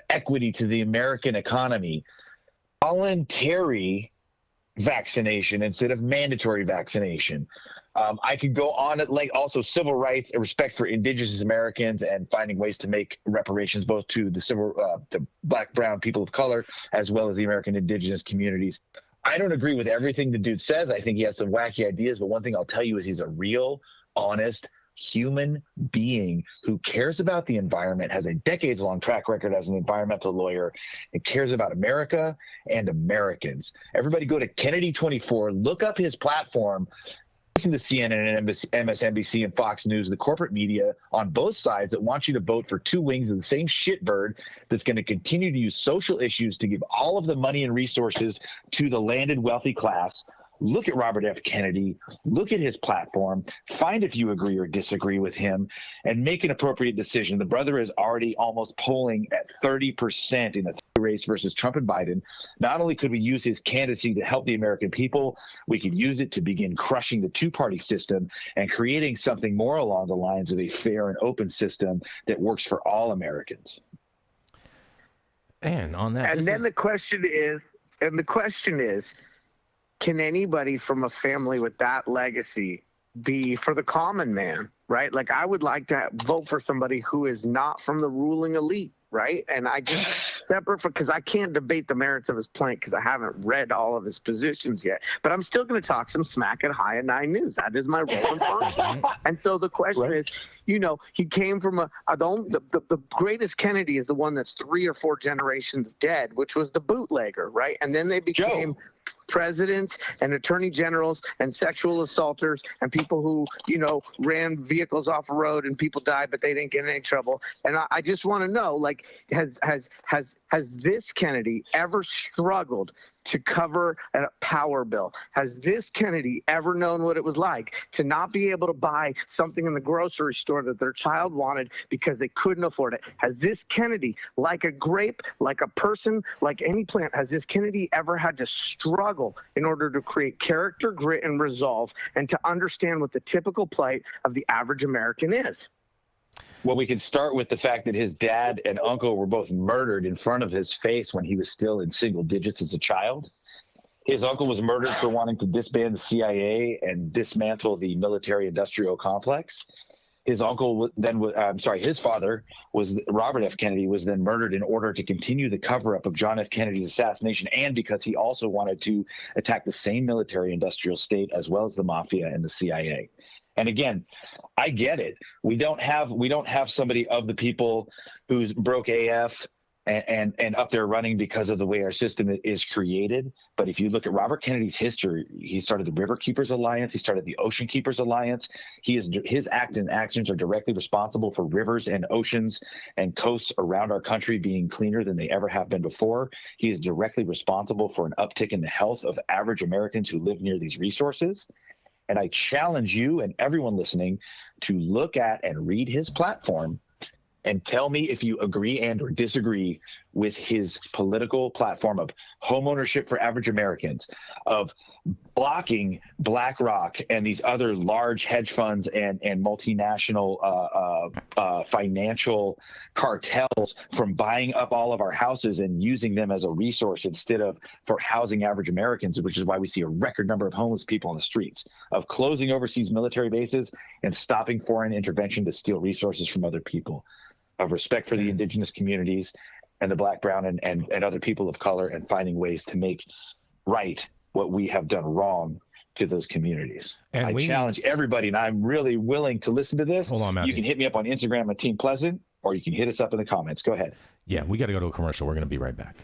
equity to the American economy, voluntary vaccination instead of mandatory vaccination. I could go on at length. Also, civil rights and respect for indigenous Americans, and finding ways to make reparations both to the Black, brown people of color, as well as the American indigenous communities. I don't agree with everything the dude says. I think he has some wacky ideas, but one thing I'll tell you is he's a real, honest human being who cares about the environment, has a decades-long track record as an environmental lawyer, and cares about America and Americans. Everybody go to Kennedy 24, look up his platform, listen to CNN and MSNBC and Fox News, the corporate media on both sides that want you to vote for two wings of the same shitbird that's going to continue to use social issues to give all of the money and resources to the landed wealthy class. Look at Robert F. Kennedy, look at his platform, find if you agree or disagree with him, and make an appropriate decision. The brother is already almost polling at 30% in the race versus Trump and Biden. Not only could we use his candidacy to help the American people, we could use it to begin crushing the two-party system and creating something more along the lines of a fair and open system that works for all Americans. And on that, the question is, can anybody from a family with that legacy be for the common man, right? Like, I would like to vote for somebody who is not from the ruling elite, right? And I just because I can't debate the merits of his plan because I haven't read all of his positions yet. But I'm still going to talk some smack at High at 9 News. That is my role and function. And so the question is, he came from the greatest Kennedy is the one that's 3 or 4 generations dead, which was the bootlegger, right? And then they became presidents and attorney generals and sexual assaulters and people who, ran vehicles off a road and people died, but they didn't get in any trouble. And I just want to know, like, has this Kennedy ever struggled to cover a power bill? Has this Kennedy ever known what it was like to not be able to buy something in the grocery store that their child wanted because they couldn't afford it? Has this Kennedy, like a grape, like a person, like any plant, has this Kennedy ever had to struggle in order to create character, grit, and resolve, and to understand what the typical plight of the average American is? Well, we can start with the fact that his dad and uncle were both murdered in front of his face when he was still in single digits as a child. His uncle was murdered for wanting to disband the CIA and dismantle the military-industrial complex. His uncle his father was Robert F. Kennedy, was then murdered in order to continue the cover-up of John F. Kennedy's assassination, and because he also wanted to attack the same military-industrial state as well as the mafia and the CIA. And again, I get it. We don't have somebody of the people who's broke AF and up there running because of the way our system is created. But if you look at Robert Kennedy's history, he started the River Keepers Alliance. He started the Ocean Keepers Alliance. His actions are directly responsible for rivers and oceans and coasts around our country being cleaner than they ever have been before. He is directly responsible for an uptick in the health of average Americans who live near these resources. And I challenge you and everyone listening to look at and read his platform and tell me if you agree and or disagree with his political platform of home ownership for average Americans, of blocking BlackRock and these other large hedge funds and multinational financial cartels from buying up all of our houses and using them as a resource instead of for housing average Americans, which is why we see a record number of homeless people on the streets, of closing overseas military bases and stopping foreign intervention to steal resources from other people, of respect for the indigenous communities and the Black, brown, and other people of color, and finding ways to make right what we have done wrong to those communities. And I challenge everybody, and I'm really willing to listen to this. Hold on, Matthew. You can hit me up on Instagram at Team Pleasant, or you can hit us up in the comments. Go ahead. Yeah, we got to go to a commercial. We're going to be right back.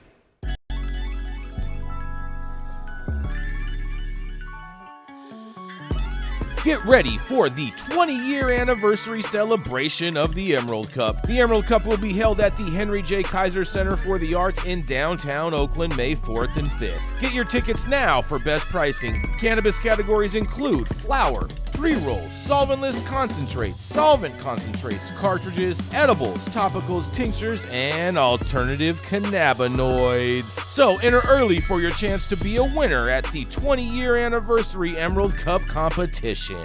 Get ready for the 20-year anniversary celebration of the Emerald Cup. The Emerald Cup will be held at the Henry J. Kaiser Center for the Arts in downtown Oakland, May 4th and 5th. Get your tickets now for best pricing. Cannabis categories include flower, pre-rolls, solventless concentrates, solvent concentrates, cartridges, edibles, topicals, tinctures, and alternative cannabinoids. So enter early for your chance to be a winner at the 20-year anniversary Emerald Cup competition.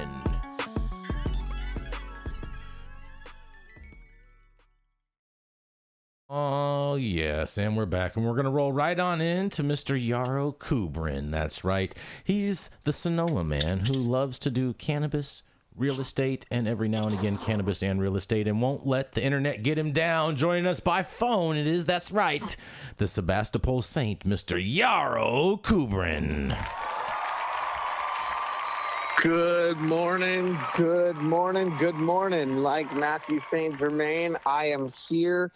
Oh, yes, and we're back, and we're going to roll right on into Mr. Yarrow Kubrin. That's right. He's the Sonoma man who loves to do cannabis, real estate, and every now and again cannabis and real estate, and won't let the internet get him down. Joining us by phone, that's right, the Sebastopol Saint, Mr. Yarrow Kubrin. Good morning, good morning, good morning. Like Mathieu St. Germain, I am here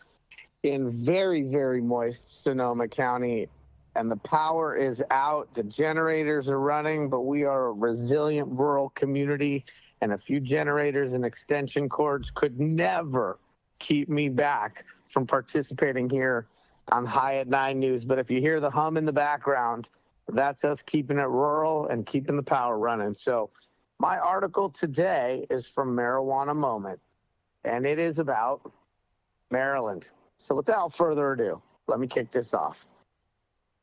in very, very moist Sonoma County, and the power is out. The generators are running, but we are a resilient rural community, and a few generators and extension cords could never keep me back from participating here on High at 9 News. But if you hear the hum in the background, that's us keeping it rural and keeping the power running. So my article today is from Marijuana Moment, and it is about Maryland. So without further ado, let me kick this off.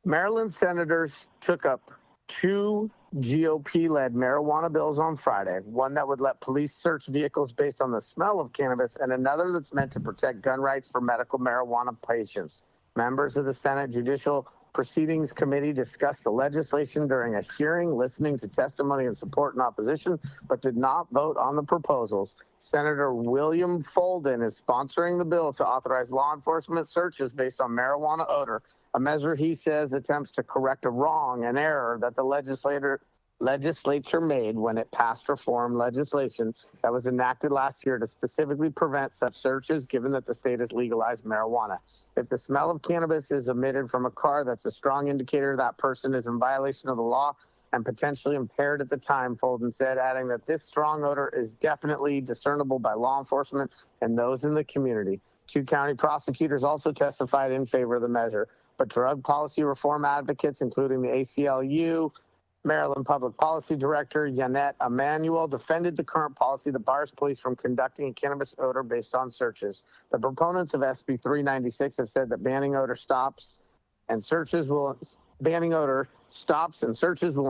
Maryland senators took up 2 GOP-led marijuana bills on Friday, one that would let police search vehicles based on the smell of cannabis, and another that's meant to protect gun rights for medical marijuana patients. Members of the Senate Judicial Proceedings Committee discussed the legislation during a hearing, listening to testimony in support and opposition, but did not vote on the proposals. Senator William Folden is sponsoring the bill to authorize law enforcement searches based on marijuana odor, a measure he says attempts to correct a wrong, an error that the legislature made when it passed reform legislation that was enacted last year to specifically prevent such searches, given that the state has legalized marijuana. If the smell of cannabis is emitted from a car, that's a strong indicator that person is in violation of the law and potentially impaired at the time, Folden said, adding that this strong odor is definitely discernible by law enforcement and those in the community. 2 county prosecutors also testified in favor of the measure, but drug policy reform advocates, including the ACLU, Maryland Public Policy Director Yannette Emanuel, defended the current policy that bars police from conducting cannabis odor based on searches. The proponents of SB 396 have said that banning odor stops and searches will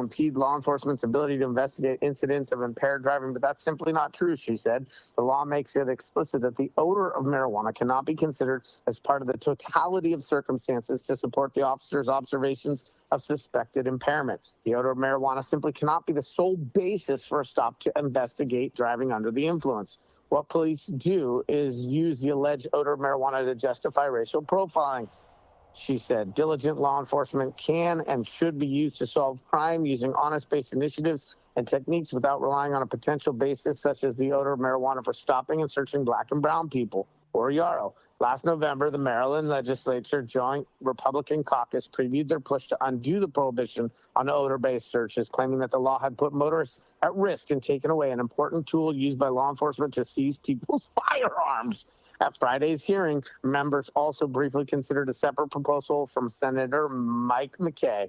impede law enforcement's ability to investigate incidents of impaired driving, but that's simply not true, she said. The law makes it explicit that the odor of marijuana cannot be considered as part of the totality of circumstances to support the officer's observations of suspected impairment. The odor of marijuana simply cannot be the sole basis for a stop to investigate driving under the influence. What police do is use the alleged odor of marijuana to justify racial profiling. She said, diligent law enforcement can and should be used to solve crime using honest-based initiatives and techniques without relying on a potential basis such as the odor of marijuana for stopping and searching black and brown people, or Yarrow. Last November, the Maryland Legislature Joint Republican Caucus previewed their push to undo the prohibition on odor-based searches, claiming that the law had put motorists at risk and taken away an important tool used by law enforcement to seize people's firearms. At Friday's hearing, members also briefly considered a separate proposal from Senator Mike McKay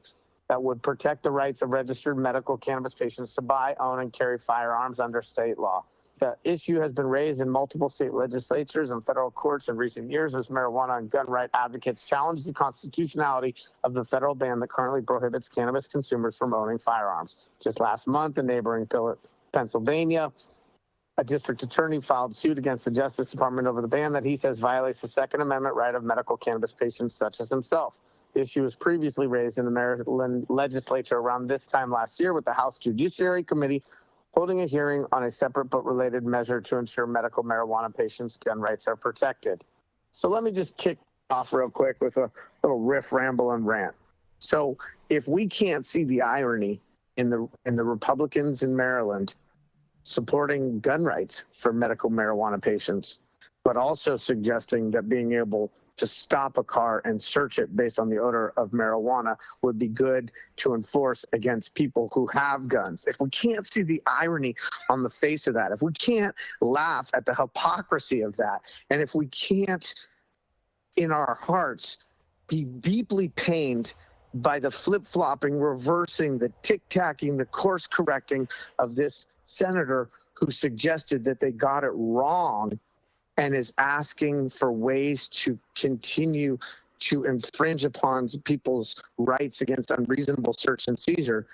that would protect the rights of registered medical cannabis patients to buy, own, and carry firearms under state law. The issue has been raised in multiple state legislatures and federal courts in recent years as marijuana and gun right advocates challenge the constitutionality of the federal ban that currently prohibits cannabis consumers from owning firearms. Just last month, in neighboring Pennsylvania, a district attorney filed suit against the Justice Department over the ban that he says violates the Second Amendment right of medical cannabis patients such as himself. The issue was previously raised in the Maryland legislature around this time last year, with the House Judiciary Committee holding a hearing on a separate but related measure to ensure medical marijuana patients' gun rights are protected. So let me just kick off real quick with a little riff, ramble, and rant. So if we can't see the irony in the Republicans in Maryland supporting gun rights for medical marijuana patients, but also suggesting that being able to stop a car and search it based on the odor of marijuana would be good to enforce against people who have guns. If we can't see the irony on the face of that, if we can't laugh at the hypocrisy of that, and if we can't, in our hearts, be deeply pained by the flip-flopping, reversing, the tic-tacking, the course-correcting of this senator who suggested that they got it wrong and is asking for ways to continue to infringe upon people's rights against unreasonable search and seizure,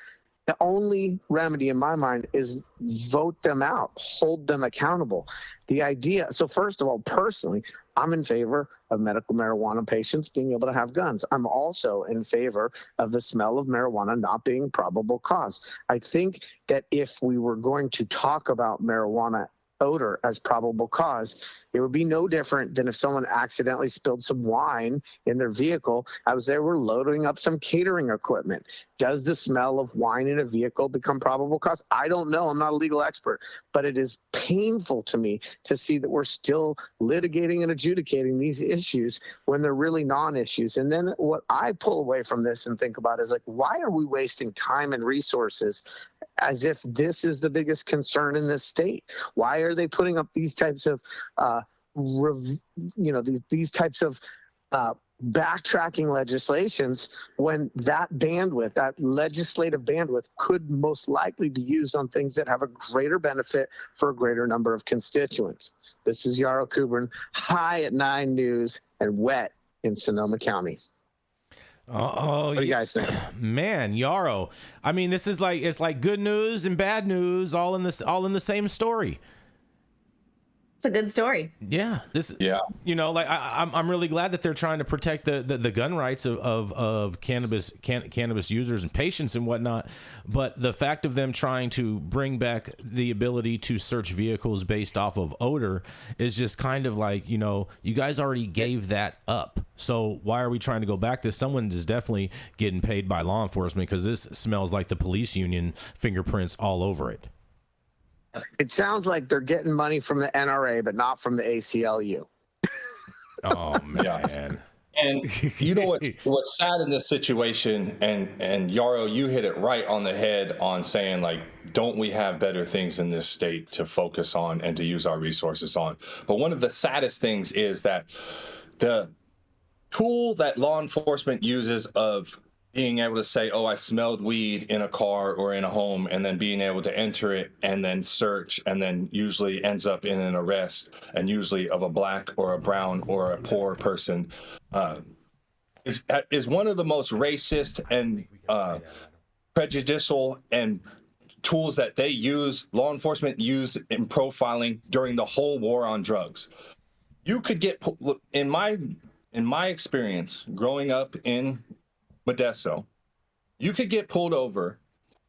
the only remedy in my mind is vote them out, hold them accountable. The idea, so first of all, personally, I'm in favor of medical marijuana patients being able to have guns. I'm also in favor of the smell of marijuana not being probable cause. I think that if we were going to talk about marijuana odor as probable cause, it would be no different than if someone accidentally spilled some wine in their vehicle as they were loading up some catering equipment. Does the smell of wine in a vehicle become probable cause? I don't know. I'm not a legal expert, but it is painful to me to see that we're still litigating and adjudicating these issues when they're really non-issues. And then what I pull away from this and think about is like, why are we wasting time and resources as if this is the biggest concern in this state? Why are they putting up these types of, these types of backtracking legislations when that bandwidth, that legislative bandwidth, could most likely be used on things that have a greater benefit for a greater number of constituents? This is Yarrow Kubrin, high at 9 News and wet in Sonoma County. Oh, what do you guys think? Man, Yarrow. I mean, this is like, it's like good news and bad news all in the same story. It's a good story. Yeah. I'm really glad that they're trying to protect the gun rights of cannabis users and patients and whatnot. But the fact of them trying to bring back the ability to search vehicles based off of odor is just kind of like, you guys already gave that up. So why are we trying to go back to? Someone is definitely getting paid by law enforcement, because this smells like the police union fingerprints all over it. It sounds like they're getting money from the NRA, but not from the ACLU. Oh, man. And you know what's sad in this situation, and Yarrow, you hit it right on the head on saying, like, don't we have better things in this state to focus on and to use our resources on? But one of the saddest things is that the tool that law enforcement uses of being able to say, oh, I smelled weed in a car or in a home, and then being able to enter it and then search, and then usually ends up in an arrest, and usually of a black or a brown or a poor person, is one of the most racist and prejudicial and tools that law enforcement used in profiling during the whole war on drugs. You could get, in my experience growing up in Modesto, you could get pulled over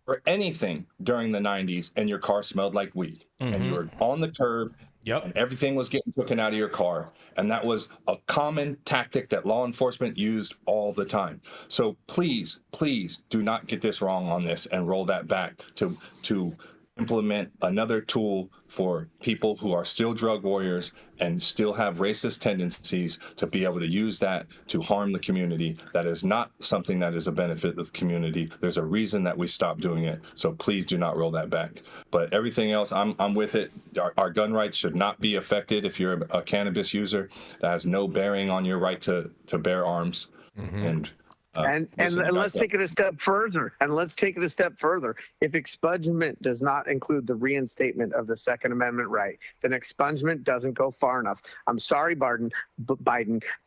for anything during the 90s and your car smelled like weed. Mm-hmm. And you were on the curb Yep. And everything was getting taken out of your car. And that was a common tactic that law enforcement used all the time. So please, please do not get this wrong on this and roll that back to implement another tool for people who are still drug warriors and still have racist tendencies to be able to use that to harm the community. That is not something that is a benefit of the community. There's a reason that we stopped doing it. So please do not roll that back. But everything else, I'm with it. Our gun rights should not be affected if you're a cannabis user. That has no bearing on your right to bear arms. Mm-hmm. And let's take it a step further. If expungement does not include the reinstatement of the Second Amendment right, then expungement doesn't go far enough. I'm sorry, Biden,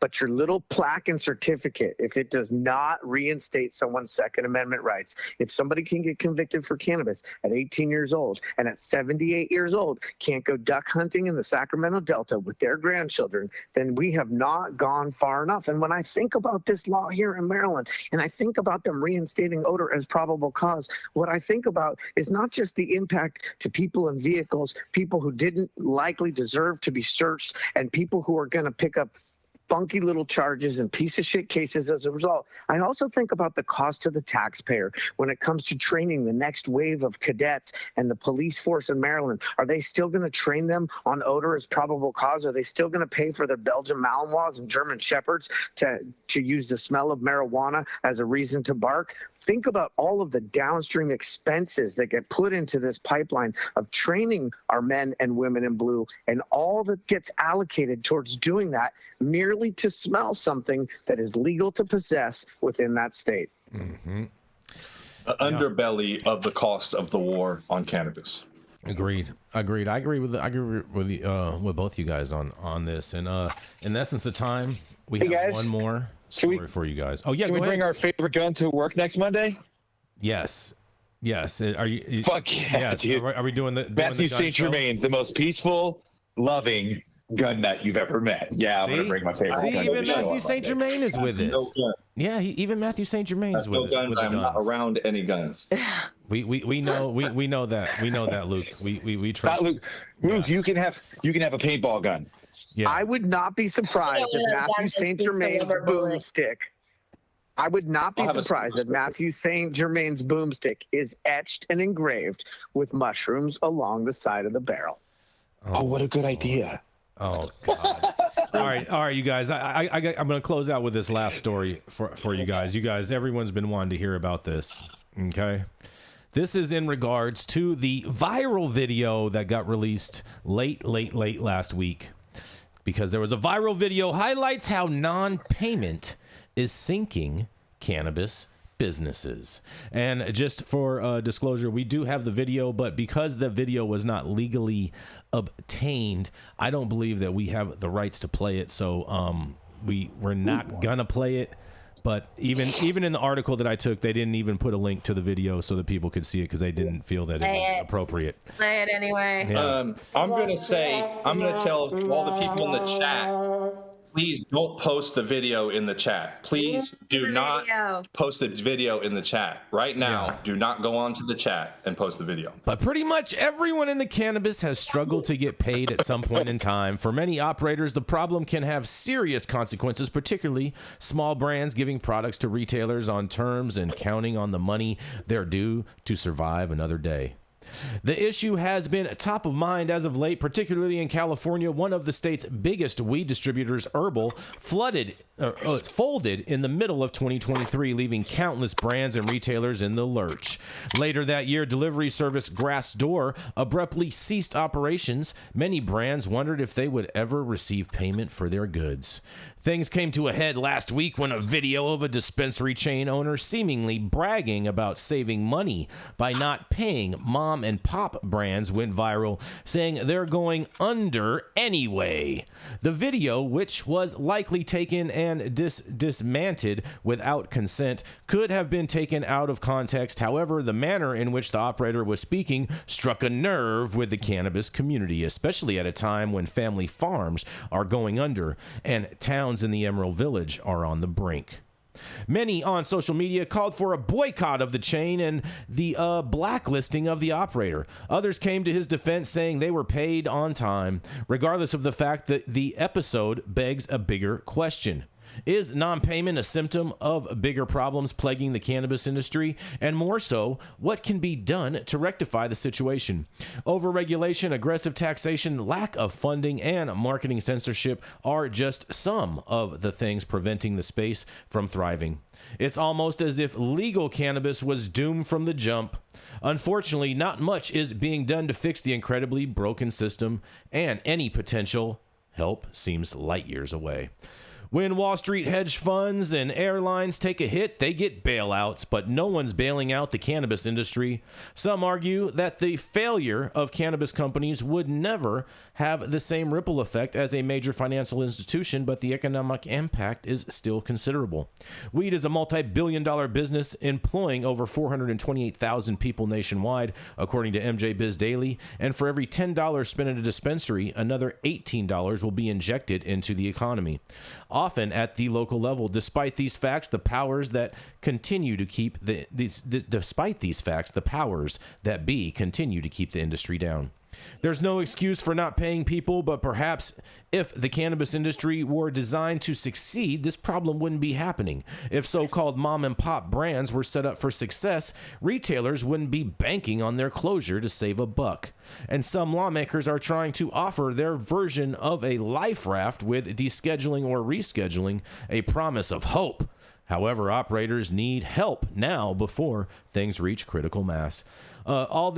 but your little plaque and certificate, if it does not reinstate someone's Second Amendment rights, if somebody can get convicted for cannabis at 18 years old and at 78 years old can't go duck hunting in the Sacramento Delta with their grandchildren, then we have not gone far enough. And when I think about this law here in Maryland, and I think about them reinstating odor as probable cause, what I think about is not just the impact to people in vehicles, people who didn't likely deserve to be searched, and people who are going to pick up funky little charges and piece of shit cases as a result. I also think about the cost to the taxpayer when it comes to training the next wave of cadets and the police force in Maryland. Are they still going to train them on odor as probable cause? Are they still going to pay for their Belgian Malinois and German Shepherds to use the smell of marijuana as a reason to bark? Think about all of the downstream expenses that get put into this pipeline of training our men and women in blue, and all that gets allocated towards doing that merely to smell something that is legal to possess within that state. Mm-hmm. The underbelly of the cost of the war on cannabis. Agreed. I agree with both you guys on this. And in essence of time, we have one more story for you guys. Oh yeah, can we bring our favorite gun to work next Monday? Yes. Are you? Fuck yeah, yes. dude. Are we doing the Mathieu St. Germain, the most peaceful, loving gun nut you've ever met? Yeah, I'm gonna bring my favorite. See, gun even Mathieu St. Germain is with this. Yeah, even Mathieu St. Germain is with guns. I'm not around any guns. We know that. We know that, Luke. We trust. Luke, you can have a paintball gun. Yeah. I would not be surprised if Mathieu St. Germain's boomstick. I would not be surprised if Mathieu St. Germain's boomstick is etched and engraved with mushrooms along the side of the barrel. Oh, what a good idea! Oh God! All right, you guys. I'm going to close out with this last story for you guys. You guys, everyone's been wanting to hear about this. Okay. This is in regards to the viral video that got released late last week. Because there was a viral video highlights how non-payment is sinking cannabis businesses. And just for disclosure, we do have the video, but because the video was not legally obtained, I don't believe that we have the rights to play it. So we're not gonna play it. But even in the article that I took, they didn't even put a link to the video so that people could see it because they didn't feel that it was appropriate. Play it anyway. Yeah. I'm going to tell all the people in the chat, please don't post the video in the chat. Please do not post the video in the chat right now. Yeah. Do not go on to the chat and post the video. But pretty much everyone in the cannabis has struggled to get paid at some point in time. For many operators, the problem can have serious consequences, particularly small brands giving products to retailers on terms and counting on the money they're due to survive another day. The issue has been top of mind as of late, particularly in California. One of the state's biggest weed distributors, Herbal, folded in the middle of 2023, leaving countless brands and retailers in the lurch. Later that year, delivery service Grassdoor abruptly ceased operations. Many brands wondered if they would ever receive payment for their goods. Things came to a head last week when a video of a dispensary chain owner seemingly bragging about saving money by not paying mom and pop brands went viral, saying they're going under anyway. The video, which was likely taken and dismantled without consent, could have been taken out of context. However, the manner in which the operator was speaking struck a nerve with the cannabis community, especially at a time when family farms are going under and towns in the Emerald Village are on the brink. Many on social media called for a boycott of the chain and the blacklisting of the operator. Others came to his defense saying they were paid on time, regardless of the fact that the episode begs a bigger question. Is non-payment a symptom of bigger problems plaguing the cannabis industry? And more so, what can be done to rectify the situation? Overregulation, aggressive taxation, lack of funding, and marketing censorship are just some of the things preventing the space from thriving. It's almost as if legal cannabis was doomed from the jump. Unfortunately, not much is being done to fix the incredibly broken system, and any potential help seems light years away. When Wall Street hedge funds and airlines take a hit, they get bailouts, but no one's bailing out the cannabis industry. Some argue that the failure of cannabis companies would never have the same ripple effect as a major financial institution, but the economic impact is still considerable. Weed is a multi-billion-dollar business employing over 428,000 people nationwide, according to MJ Biz Daily, and for every $10 spent at a dispensary, another $18 will be injected into the economy. Often at the local level. Despite these facts, the powers that continue to keep the powers that be continue to keep the industry down. There's no excuse for not paying people, but perhaps if the cannabis industry were designed to succeed, this problem wouldn't be happening. If so-called mom and pop brands were set up for success, retailers wouldn't be banking on their closure to save a buck. And some lawmakers are trying to offer their version of a life raft with descheduling or rescheduling, a promise of hope. However, operators need help now before things reach critical mass. At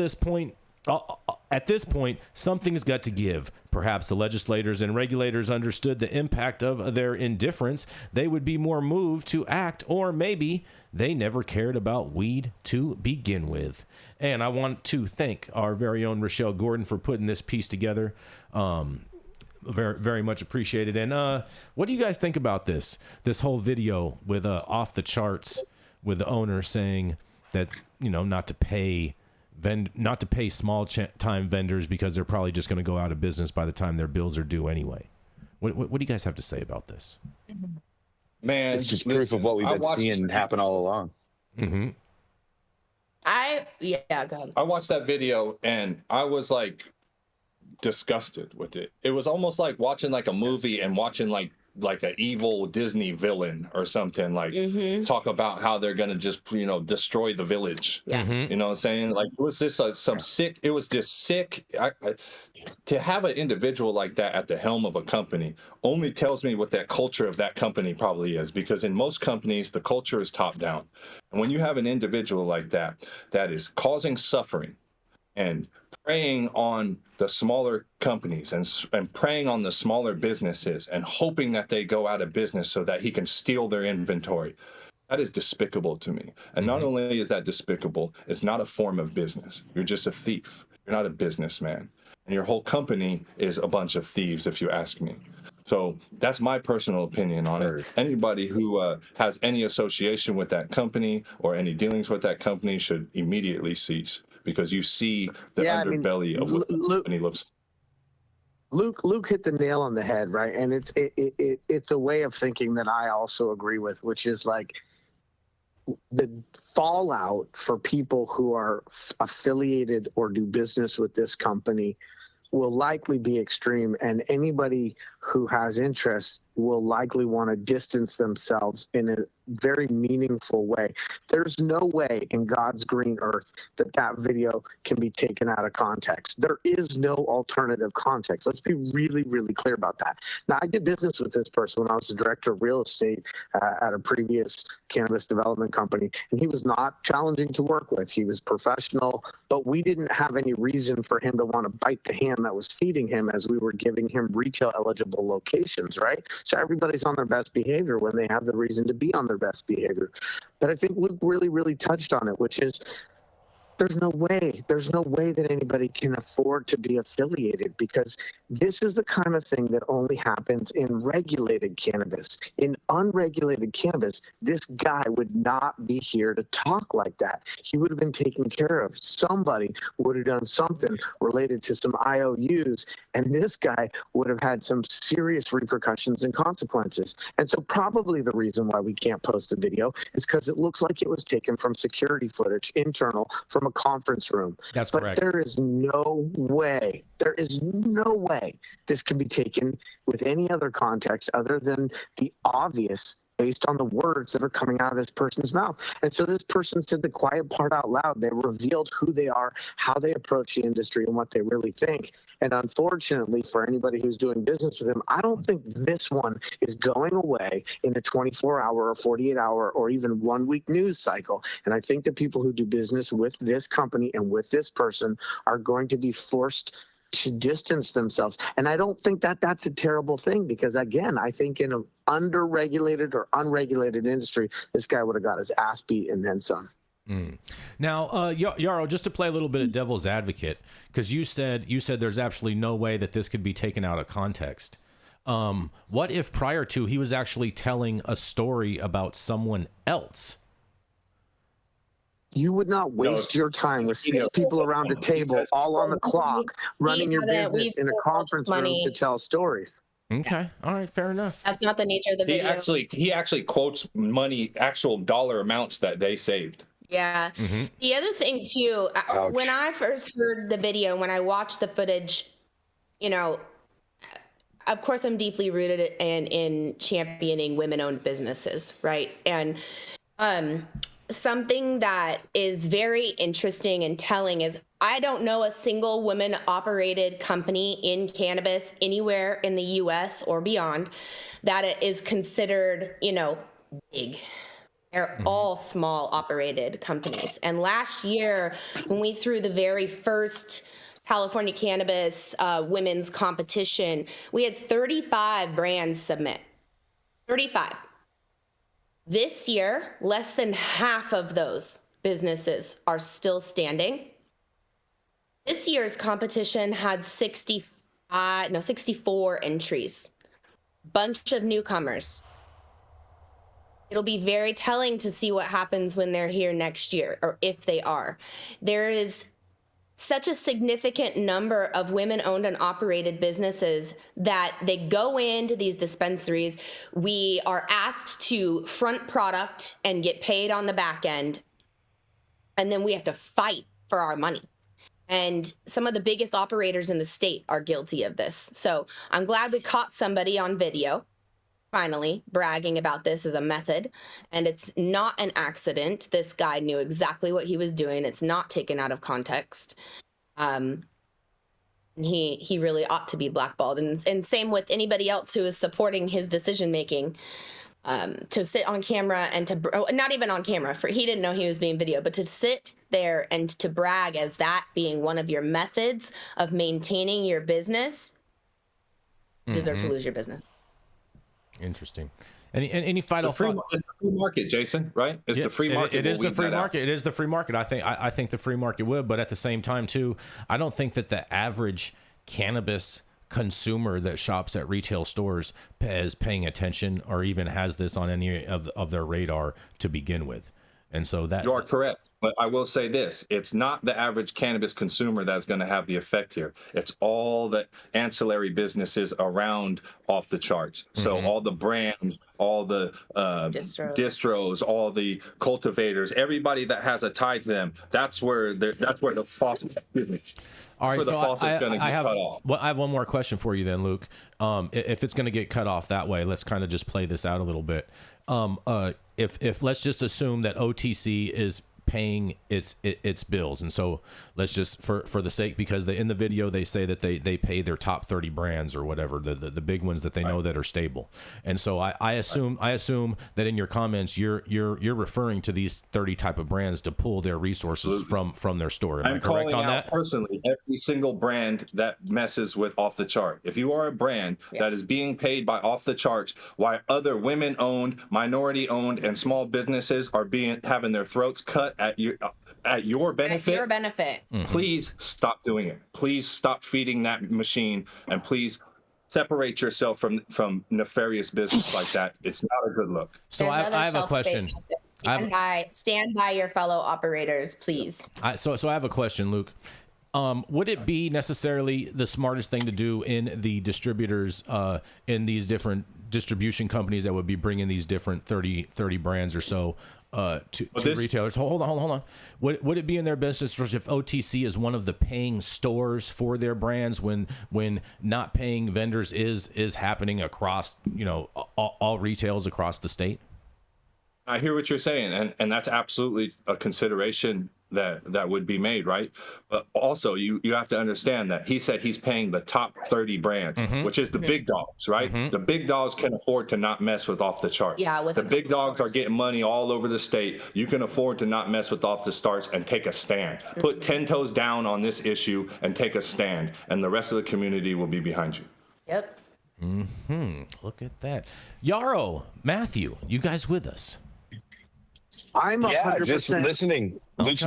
this point, something's got to give. Perhaps the legislators and regulators understood the impact of their indifference. They would be more moved to act, or maybe they never cared about weed to begin with. And I want to thank our very own Rochelle Gordon for putting this piece together. Very, very much appreciated. And what do you guys think about this whole video with off the charts with the owner saying that, not to pay small time vendors because they're probably just going to go out of business by the time their bills are due anyway. What do you guys have to say about this? Man, it's just proof of what we've been seeing happen all along. Mm-hmm. Go ahead. I watched that video and I was like disgusted with it. It was almost like watching like a movie and watching like an evil Disney villain or something, like talk about how they're going to just, destroy the village. Yeah. Mm-hmm. You know what I'm saying? Like, it was just sick. It was just sick. To have an individual like that at the helm of a company only tells me what that culture of that company probably is, because in most companies, the culture is top down. And when you have an individual like that, that is causing suffering and preying on the smaller companies and preying on the smaller businesses and hoping that they go out of business so that he can steal their inventory. That is despicable to me. And not only is that despicable, it's not a form of business. You're just a thief. You're not a businessman. And your whole company is a bunch of thieves, if you ask me. So that's my personal opinion on it. Anybody who has any association with that company or any dealings with that company should immediately cease, because you see the underbelly of what the company looks like. Luke hit the nail on the head, right? And it's a way of thinking that I also agree with, which is like the fallout for people who are affiliated or do business with this company will likely be extreme, and anybody who has interest will likely want to distance themselves in a very meaningful way. There's no way in God's green earth that that video can be taken out of context. There is no alternative context. Let's be really, really clear about that. Now, I did business with this person when I was the director of real estate at a previous cannabis development company, and he was not challenging to work with. He was professional, but we didn't have any reason for him to want to bite the hand that was feeding him as we were giving him retail eligible locations, right? So everybody's on their best behavior when they have the reason to be on their best behavior. But I think Luke really, really touched on it, which is There's no way. There's no way that anybody can afford to be affiliated, because this is the kind of thing that only happens in regulated cannabis. In unregulated cannabis, this guy would not be here to talk like that. He would have been taken care of. Somebody would have done something related to some IOUs, and this guy would have had some serious repercussions and consequences. And so probably the reason why we can't post the video is because it looks like it was taken from security footage, internal, from a conference room. That's but correct. There is no way this can be taken with any other context other than the obvious, based on the words that are coming out of this person's mouth. And so this person said the quiet part out loud. They revealed who they are, how they approach the industry, and what they really think. And unfortunately, for anybody who's doing business with him, I don't think this one is going away in a 24-hour or 48-hour or even 1-week news cycle. And I think the people who do business with this company and with this person are going to be forced to distance themselves. And I don't think that that's a terrible thing, because, again, I think in an underregulated or unregulated industry, this guy would have got his ass beat and then some. Now, Yarrow, just to play a little bit of devil's advocate, because you said there's absolutely no way that this could be taken out of context. What if prior to he was actually telling a story about someone else? You would not waste your time with 6 people around a table, all on the clock, running your business in a conference room to tell stories. Okay. All right. Fair enough. That's not the nature of the video. He actually quotes money, actual dollar amounts that they saved. Yeah. Mm-hmm. The other thing too, when I first heard the video, when I watched the footage, you know, of course I'm deeply rooted in championing women-owned businesses, right? And something that is very interesting and telling is I don't know a single women-operated company in cannabis anywhere in the U.S. or beyond that it is considered, you know, big. They're all small operated companies. And last year, when we threw the very first California Cannabis women's competition, we had 35 brands submit. 35. This year, less than half of those businesses are still standing. This year's competition had 64 entries. Bunch of newcomers. It'll be very telling to see what happens when they're here next year, or if they are. There is such a significant number of women-owned and operated businesses that they go into these dispensaries. We are asked to front product and get paid on the back end, and then we have to fight for our money. And some of the biggest operators in the state are guilty of this. So I'm glad we caught somebody on video, finally, bragging about this as a method. And it's not an accident. This guy knew exactly what he was doing. It's not taken out of context. He really ought to be blackballed. And same with anybody else who is supporting his decision-making. To sit on camera and not even on camera, for he didn't know he was being videoed, but to sit there and to brag as that being one of your methods of maintaining your business, deserve to lose your business. Interesting. Any final thoughts? It's the free market, Jason, right? It's the free market. It is the free market. It is the free market. I think the free market would, but at the same time too, I don't think that the average cannabis consumer that shops at retail stores is paying attention or even has this on any of their radar to begin with. And so that you are correct. But I will say this, it's not the average cannabis consumer that's going to have the effect here. It's all the ancillary businesses around off the charts. So all the brands, all the distros, all the cultivators, everybody that has a tie to them, that's where the faucet, excuse me. All right, so I have cut off. Well, I have one more question for you then, Luke. If it's going to get cut off that way, let's kind of just play this out a little bit. If let's just assume that OTC is paying its bills, and so let's just for the sake, because in the video they say that they pay their top 30 brands or whatever, the big ones that they know that are stable. And so I assume that in your comments you're referring to these 30 type of brands to pull their resources from their store. Am I correct on that? Personally, every single brand that messes with Off the Chart. If you are a brand that is being paid by Off the Charts, while other women-owned, minority-owned, and small businesses are having their throats cut at your benefit. At your benefit. Please stop doing it. Please stop feeding that machine, and please separate yourself from nefarious business like that. It's not a good look. So I have a question. Stand by your fellow operators, please. So I have a question, Luke. Would it be necessarily the smartest thing to do in the distributors, in these different distribution companies that would be bringing these different 30 brands or so to retailers? Hold on. Would it be in their best interest if OTC is one of the paying stores for their brands when not paying vendors is happening across, all retails across the state? I hear what you're saying, and that's absolutely a consideration that would be made, right? But also, you have to understand that he said he's paying the top 30 brands, which is the big dogs, right? The big dogs can afford to not mess with off the charts. Yeah, the big dogs are getting money all over the state. You can afford to not mess with off the starts and take a stand. Put 10 toes down on this issue and take a stand, and the rest of the community will be behind you. Yep. Look at that. Yarrow, Matthew, you guys with us? I'm 100%. Just listening. Luke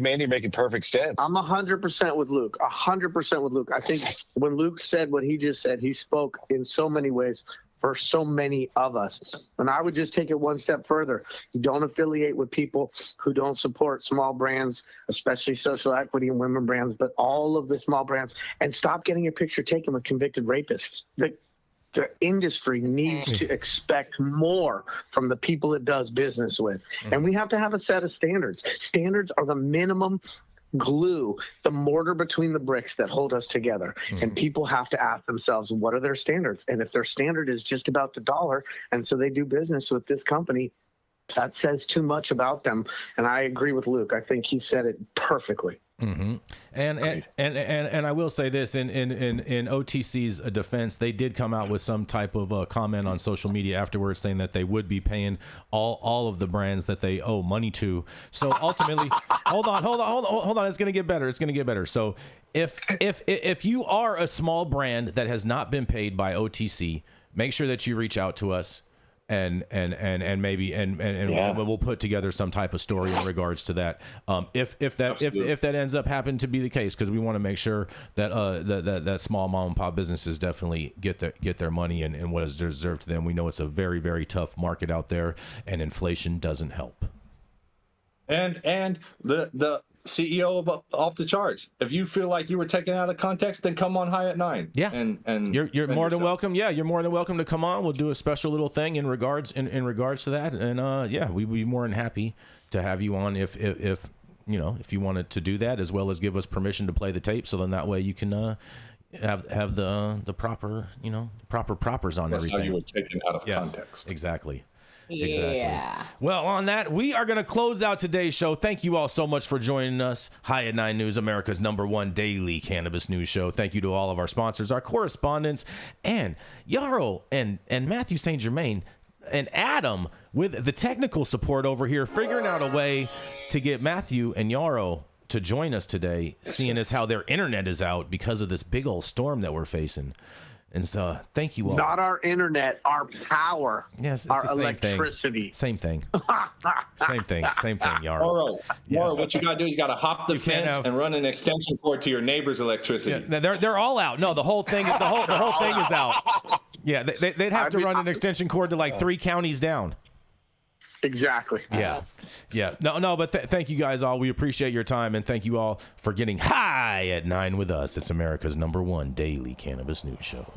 Mandy making perfect sense. I'm 100% with Luke. 100% with Luke. I think when Luke said what he just said, he spoke in so many ways for so many of us. And I would just take it one step further. You don't affiliate with people who don't support small brands, especially social equity and women brands, but all of the small brands, and stop getting your picture taken with convicted rapists. The industry needs to expect more from the people it does business with. And we have to have a set of standards. Standards are the minimum glue, the mortar between the bricks that hold us together. And people have to ask themselves, what are their standards? And if their standard is just about the dollar, and so they do business with this company, that says too much about them. And I agree with Luke. I think he said it perfectly. And I will say this, in OTC's defense, they did come out with some type of comment on social media afterwards saying that they would be paying all of the brands that they owe money to. So ultimately, hold on, it's going to get better. So if you are a small brand that has not been paid by OTC, make sure that you reach out to us. And maybe we'll put together some type of story in regards to that. If that ends up happening to be the case, because we want to make sure that that small mom and pop businesses definitely get their money and what is deserved to them. We know it's a very, very tough market out there, and inflation doesn't help. And the CEO of Off the Charts. If you feel like you were taken out of context, then come on High at 9. Yeah, and you're more than welcome. Yeah, you're more than welcome to come on. We'll do a special little thing in regards to that. And we'd be more than happy to have you on if you wanted to do that, as well as give us permission to play the tape. So then that way you can have the proper propers on That's everything. How you were taken out of context. Exactly. Yeah. Well, on that, we are going to close out today's show. Thank you all so much for joining us. High at 9 News, America's #1 daily cannabis news show. Thank you to all of our sponsors, our correspondents, and Yarrow and Mathieu St. Germain and Adam with the technical support over here, figuring out a way to get Mathieu and Yarrow to join us today, seeing as how their internet is out because of this big old storm that we're facing. And so, thank you all. Not our internet, our power. Yes, it's our the same electricity. Same thing, Yarrow. Yarrow, what you got to do, you got to hop the fence and run an extension cord to your neighbor's electricity. Yeah, they're all out. No, the whole thing is out. Yeah, they'd have to run an extension cord to like 3 counties down. Exactly. Yeah. No, but thank you guys all. We appreciate your time, and thank you all for getting high at 9 with us. It's America's #1 daily cannabis news show.